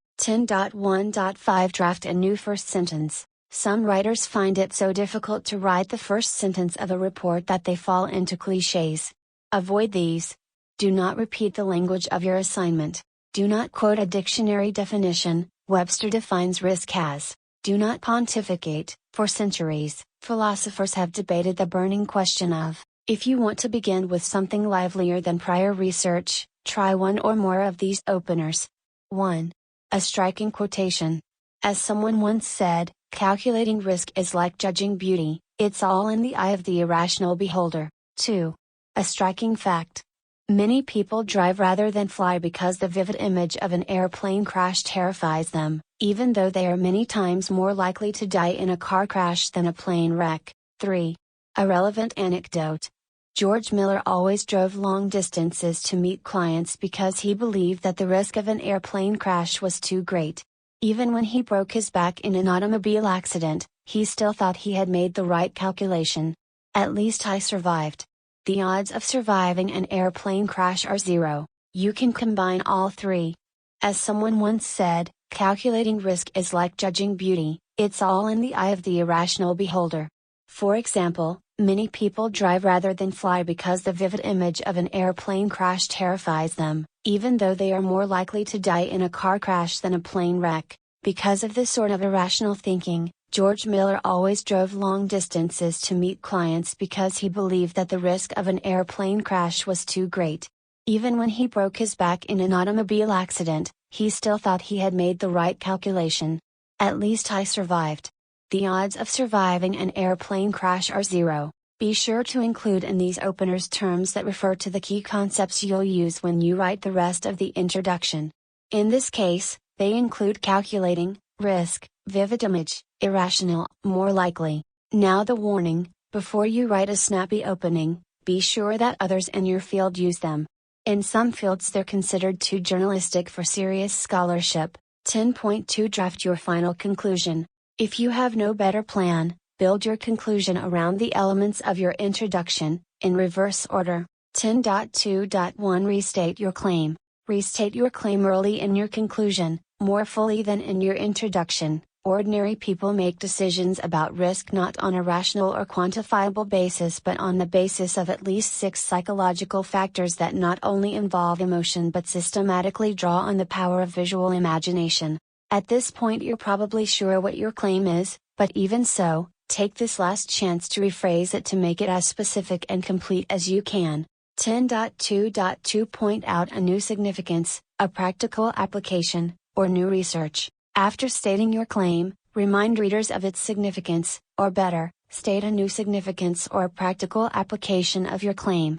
10.1.5 Draft a new first sentence. Some writers find it so difficult to write the first sentence of a report that they fall into cliches. Avoid these. Do not repeat the language of your assignment. Do not quote a dictionary definition. Webster defines risk as. Do not pontificate. For centuries, philosophers have debated the burning question of, if you want to begin with something livelier than prior research, try one or more of these openers. 1. A striking quotation. As someone once said, calculating risk is like judging beauty, it's all in the eye of the irrational beholder. 2. A striking fact. Many people drive rather than fly because the vivid image of an airplane crash terrifies them, even though they are many times more likely to die in a car crash than a plane wreck. 3. A relevant anecdote. George Miller always drove long distances to meet clients because he believed that the risk of an airplane crash was too great. Even when he broke his back in an automobile accident, he still thought he had made the right calculation. At least I survived. The odds of surviving an airplane crash are 0. You can combine all three. As someone once said, calculating risk is like judging beauty, it's all in the eye of the irrational beholder. For example, many people drive rather than fly because the vivid image of an airplane crash terrifies them, even though they are more likely to die in a car crash than a plane wreck. Because of this sort of irrational thinking, George Miller always drove long distances to meet clients because he believed that the risk of an airplane crash was too great. Even when he broke his back in an automobile accident, he still thought he had made the right calculation. At least I survived. The odds of surviving an airplane crash are 0. Be sure to include in these openers terms that refer to the key concepts you'll use when you write the rest of the introduction. In this case, they include calculating, risk, vivid image, irrational, more likely. Now the warning: before you write a snappy opening, be sure that others in your field use them. In some fields they're considered too journalistic for serious scholarship. 10.2 Draft your final conclusion. If you have no better plan, build your conclusion around the elements of your introduction, in reverse order. 10.2.1 Restate your claim. Restate your claim early in your conclusion, more fully than in your introduction. Ordinary people make decisions about risk not on a rational or quantifiable basis but on the basis of at least 6 psychological factors that not only involve emotion but systematically draw on the power of visual imagination. At this point you're probably sure what your claim is, but even so, take this last chance to rephrase it to make it as specific and complete as you can. 10.2.2 Point out a new significance, a practical application, or new research. After stating your claim, remind readers of its significance, or better, state a new significance or practical application of your claim.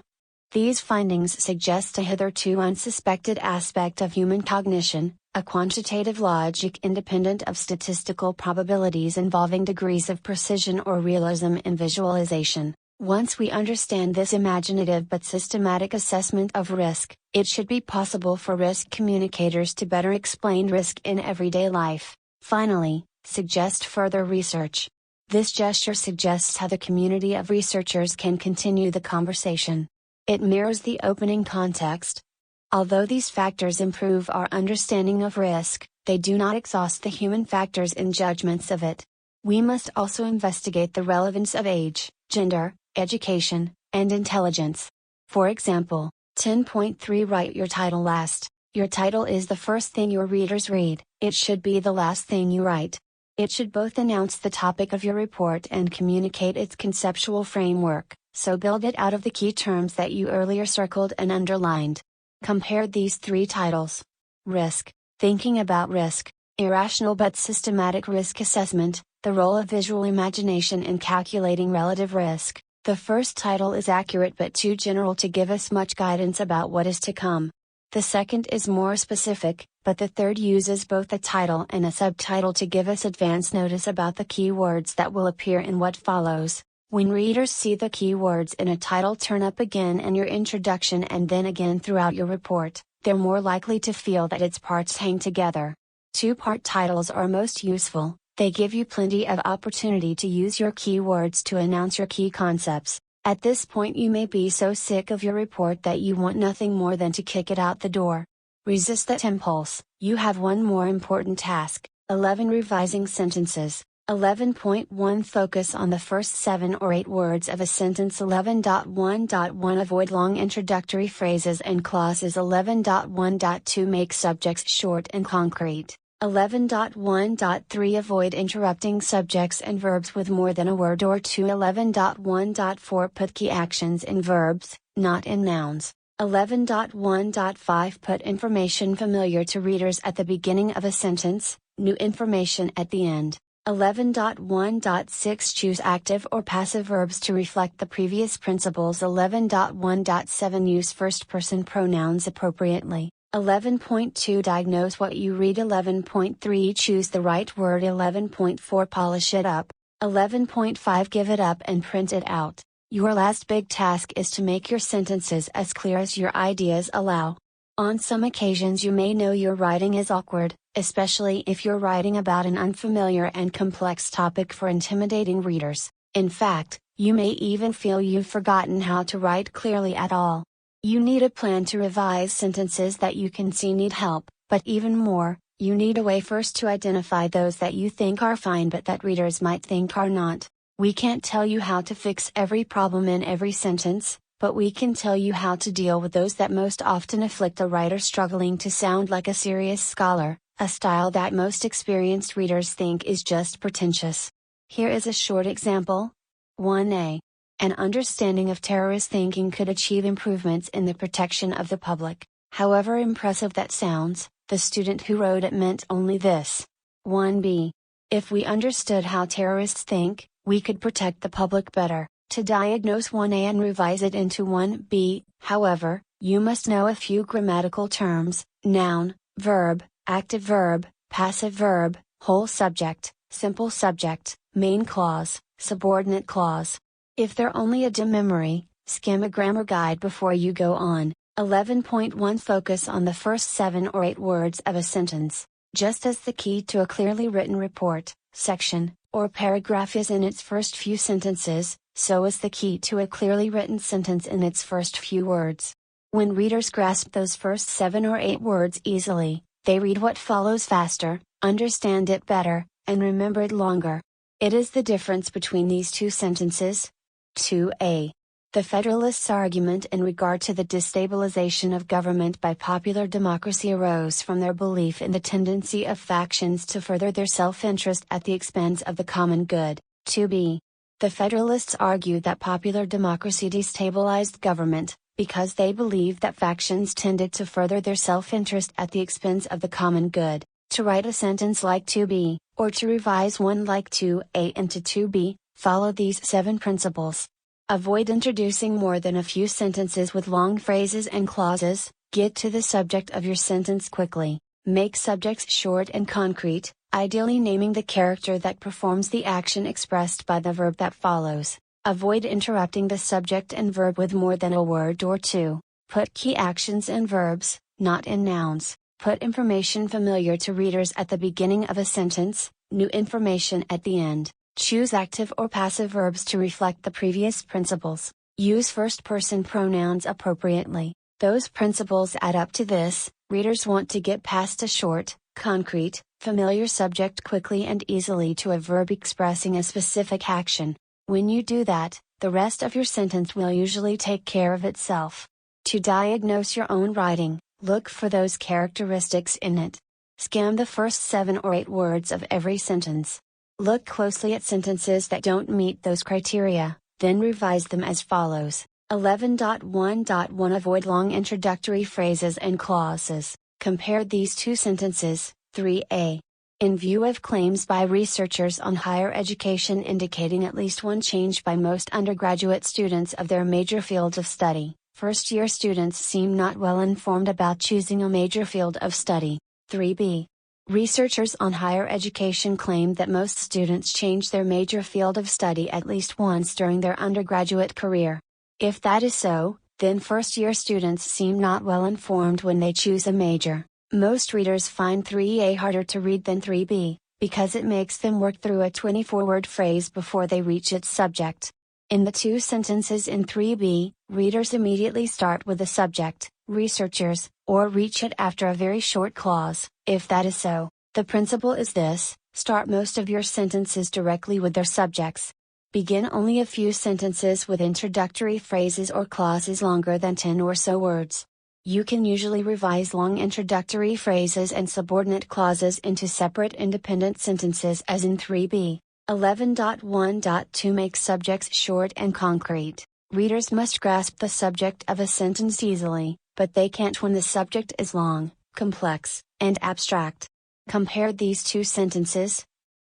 These findings suggest a hitherto unsuspected aspect of human cognition, a quantitative logic independent of statistical probabilities involving degrees of precision or realism in visualization. Once we understand this imaginative but systematic assessment of risk, it should be possible for risk communicators to better explain risk in everyday life. Finally, suggest further research. This gesture suggests how the community of researchers can continue the conversation. It mirrors the opening context. Although these factors improve our understanding of risk, they do not exhaust the human factors in judgments of it. We must also investigate the relevance of age, gender, education, and intelligence. For example, 10.3 Write your title last. Your title is the first thing your readers read, it should be the last thing you write. It should both announce the topic of your report and communicate its conceptual framework, so build it out of the key terms that you earlier circled and underlined. Compare these 3 titles. Risk, thinking about risk, irrational but systematic risk assessment, the role of visual imagination in calculating relative risk. The first title is accurate but too general to give us much guidance about what is to come. The second is more specific, but the third uses both a title and a subtitle to give us advance notice about the key words that will appear in what follows. When readers see the key words in a title turn up again in your introduction and then again throughout your report, they're more likely to feel that its parts hang together. 2-part titles are most useful. They give you plenty of opportunity to use your keywords to announce your key concepts. At this point you may be so sick of your report that you want nothing more than to kick it out the door. Resist that impulse. You have one more important task. 11 Revising sentences. 11.1 Focus on the first 7 or 8 words of a sentence. 11.1.1 Avoid long introductory phrases and clauses. 11.1.2 Make subjects short and concrete. 11.1.3 Avoid interrupting subjects and verbs with more than a word or two. 11.1.4 Put key actions in verbs, not in nouns. 11.1.5 Put information familiar to readers at the beginning of a sentence, new information at the end. 11.1.6 Choose active or passive verbs to reflect the previous principles. 11.1.7 Use first-person pronouns appropriately. 11.2 Diagnose what you read. 11.3 Choose the right word. 11.4 Polish it up. 11.5 Give it up and print it out. Your last big task is to make your sentences as clear as your ideas allow. On some occasions you may know your writing is awkward, especially if you're writing about an unfamiliar and complex topic for intimidating readers. In fact, you may even feel you've forgotten how to write clearly at all. You need a plan to revise sentences that you can see need help, but even more, you need a way first to identify those that you think are fine but that readers might think are not. We can't tell you how to fix every problem in every sentence, but we can tell you how to deal with those that most often afflict a writer struggling to sound like a serious scholar, a style that most experienced readers think is just pretentious. Here is a short example. 1a. An understanding of terrorist thinking could achieve improvements in the protection of the public. However impressive that sounds, the student who wrote it meant only this. 1b. If we understood how terrorists think, we could protect the public better. To diagnose 1a and revise it into 1b, however, you must know a few grammatical terms: noun, verb, active verb, passive verb, whole subject, simple subject, main clause, subordinate clause. If they're only a dim memory, skim a grammar guide before you go on. 11.1 Focus on the first 7 or 8 words of a sentence. Just as the key to a clearly written report, section, or paragraph is in its first few sentences, so is the key to a clearly written sentence in its first few words. When readers grasp those first 7 or 8 words easily, they read what follows faster, understand it better, and remember it longer. It is the difference between these two sentences. 2a. The Federalists' argument in regard to the destabilization of government by popular democracy arose from their belief in the tendency of factions to further their self-interest at the expense of the common good. 2b. The Federalists argued that popular democracy destabilized government, because they believed that factions tended to further their self-interest at the expense of the common good. To write a sentence like 2b, or to revise one like 2a into 2b, follow these 7 principles. Avoid introducing more than a few sentences with long phrases and clauses. Get to the subject of your sentence quickly. Make subjects short and concrete, ideally naming the character that performs the action expressed by the verb that follows. Avoid interrupting the subject and verb with more than a word or two. Put key actions in verbs, not in nouns. Put information familiar to readers at the beginning of a sentence, new information at the end. Choose active or passive verbs to reflect the previous principles. Use first-person pronouns appropriately. Those principles add up to this: readers want to get past a short, concrete, familiar subject quickly and easily to a verb expressing a specific action. When you do that, the rest of your sentence will usually take care of itself. To diagnose your own writing, look for those characteristics in it. Skim the first 7 or 8 words of every sentence. Look closely at sentences that don't meet those criteria, then revise them as follows. 11.1.1 Avoid long introductory phrases and clauses. Compare these two sentences. 3a. In view of claims by researchers on higher education indicating at least one change by most undergraduate students of their major fields of study, first-year students seem not well informed about choosing a major field of study. 3b. Researchers on higher education claim that most students change their major field of study at least once during their undergraduate career. If that is so, then first-year students seem not well informed when they choose a major. Most readers find 3a harder to read than 3b, because it makes them work through a 24-word phrase before they reach its subject. In the two sentences in 3b, readers immediately start with the subject, researchers, or reach it after a very short clause. If that is so, the principle is this: start most of your sentences directly with their subjects. Begin only a few sentences with introductory phrases or clauses longer than 10 or so words. You can usually revise long introductory phrases and subordinate clauses into separate independent sentences as in 3b. 11.1.2 Make subjects short and concrete. Readers must grasp the subject of a sentence easily, but they can't when the subject is long, complex, and abstract. Compare these two sentences.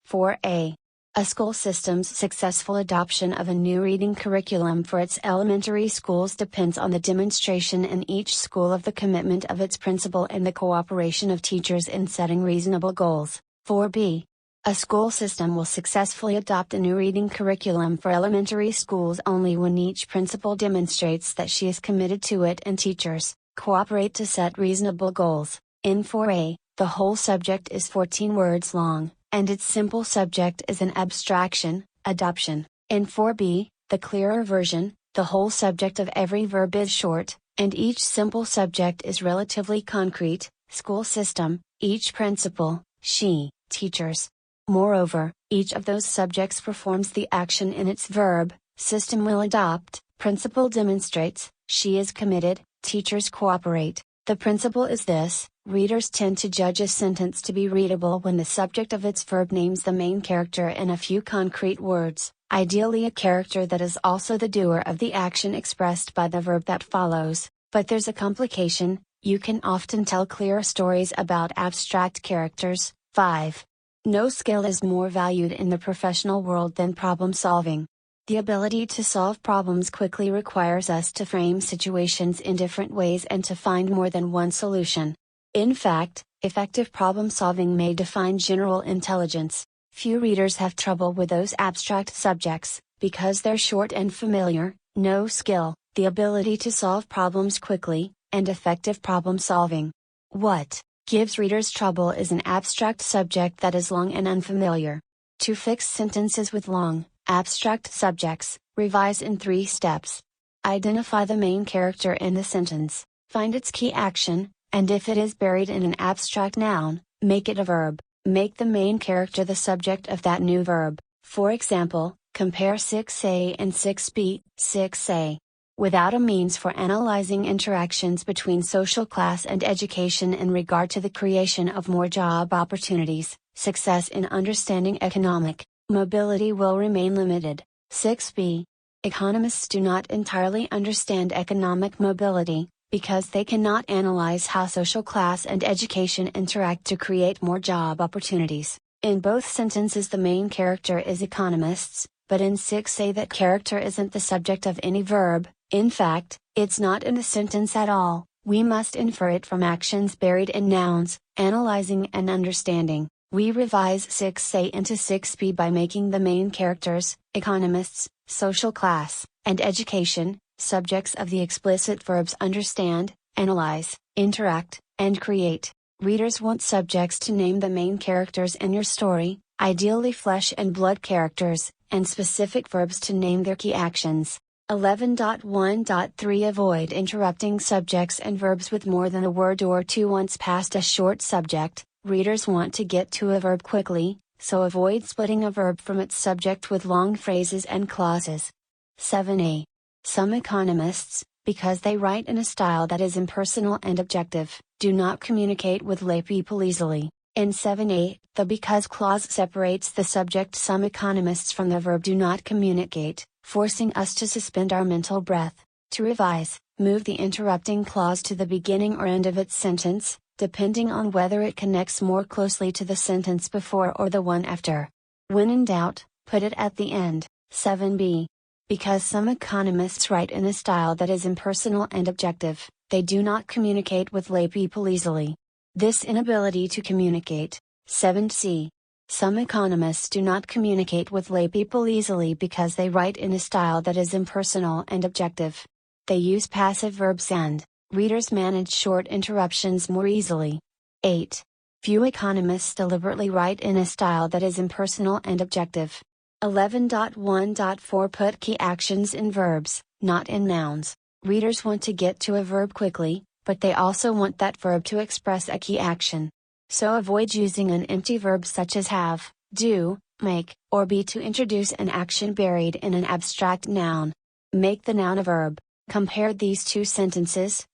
4a. A school system's successful adoption of a new reading curriculum for its elementary schools depends on the demonstration in each school of the commitment of its principal and the cooperation of teachers in setting reasonable goals. 4b. A school system will successfully adopt a new reading curriculum for elementary schools only when each principal demonstrates that she is committed to it and teachers cooperate to set reasonable goals. In 4a, the whole subject is 14 words long, and its simple subject is an abstraction, adoption. In 4b, the clearer version, the whole subject of every verb is short, and each simple subject is relatively concrete, school system, each principal, she, teachers. Moreover, each of those subjects performs the action in its verb, system will adopt, principal demonstrates, she is committed, teachers cooperate. The principle is this: readers tend to judge a sentence to be readable when the subject of its verb names the main character in a few concrete words, ideally a character that is also the doer of the action expressed by the verb that follows. But there's a complication: you can often tell clear stories about abstract characters. 5. No skill is more valued in the professional world than problem solving. The ability to solve problems quickly requires us to frame situations in different ways and to find more than one solution. In fact, effective problem solving may define general intelligence. Few readers have trouble with those abstract subjects, because they're short and familiar. No skill, the ability to solve problems quickly, and effective problem solving. What gives readers trouble is an abstract subject that is long and unfamiliar. To fix sentences with long, abstract subjects, revise in 3 steps. Identify the main character in the sentence, find its key action, and if it is buried in an abstract noun, make it a verb. Make the main character the subject of that new verb. For example, compare 6a and 6b. 6a. Without a means for analyzing interactions between social class and education in regard to the creation of more job opportunities, success in understanding economic mobility will remain limited. 6b. Economists do not entirely understand economic mobility, because they cannot analyze how social class and education interact to create more job opportunities. In both sentences the main character is economists, but in 6a that character isn't the subject of any verb. In fact, it's not in the sentence at all. We must infer it from actions buried in nouns, analyzing and understanding. We revise 6a into 6b by making the main characters, economists, social class, and education, subjects of the explicit verbs understand, analyze, interact, and create. Readers want subjects to name the main characters in your story, ideally flesh and blood characters, and specific verbs to name their key actions. 11.1.3 Avoid interrupting subjects and verbs with more than a word or two once past a short subject. Readers want to get to a verb quickly, so avoid splitting a verb from its subject with long phrases and clauses. 7a. Some economists, because they write in a style that is impersonal and objective, do not communicate with laypeople easily. In 7a, the because clause separates the subject. Some economists from the verb do not communicate, forcing us to suspend our mental breath. To revise, move the interrupting clause to the beginning or end of its sentence, depending on whether it connects more closely to the sentence before or the one after. When in doubt, put it at the end. 7b. Because some economists write in a style that is impersonal and objective, they do not communicate with laypeople easily. This inability to communicate. 7c. Some economists do not communicate with laypeople easily because they write in a style that is impersonal and objective. They use passive verbs and readers manage short interruptions more easily. 8. Few economists deliberately write in a style that is impersonal and objective. 11.1.4 Put key actions in verbs, not in nouns. Readers want to get to a verb quickly, but they also want that verb to express a key action. So avoid using an empty verb such as have, do, make, or be to introduce an action buried in an abstract noun. Make the noun a verb. Compare these two sentences.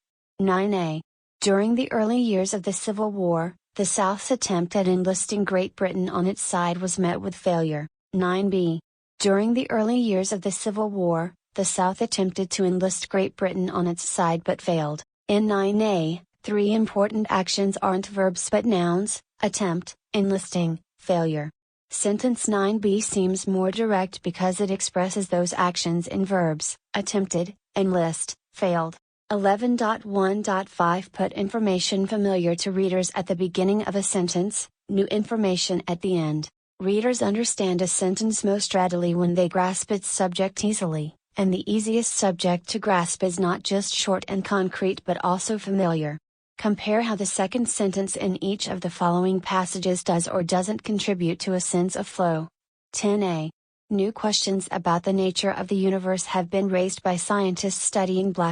9a. During the early years of the Civil War, the South's attempt at enlisting Great Britain on its side was met with failure. 9b. During the early years of the Civil War, the South attempted to enlist Great Britain on its side but failed. In 9a, 3 important actions aren't verbs but nouns: attempt, enlisting, failure. Sentence 9b seems more direct because it expresses those actions in verbs: attempted, enlist, failed. 11.1.5 Put information familiar to readers at the beginning of a sentence, new information at the end. Readers understand a sentence most readily when they grasp its subject easily, and the easiest subject to grasp is not just short and concrete but also familiar. Compare how the second sentence in each of the following passages does or doesn't contribute to a sense of flow. 10a. New questions about the nature of the universe have been raised by scientists studying black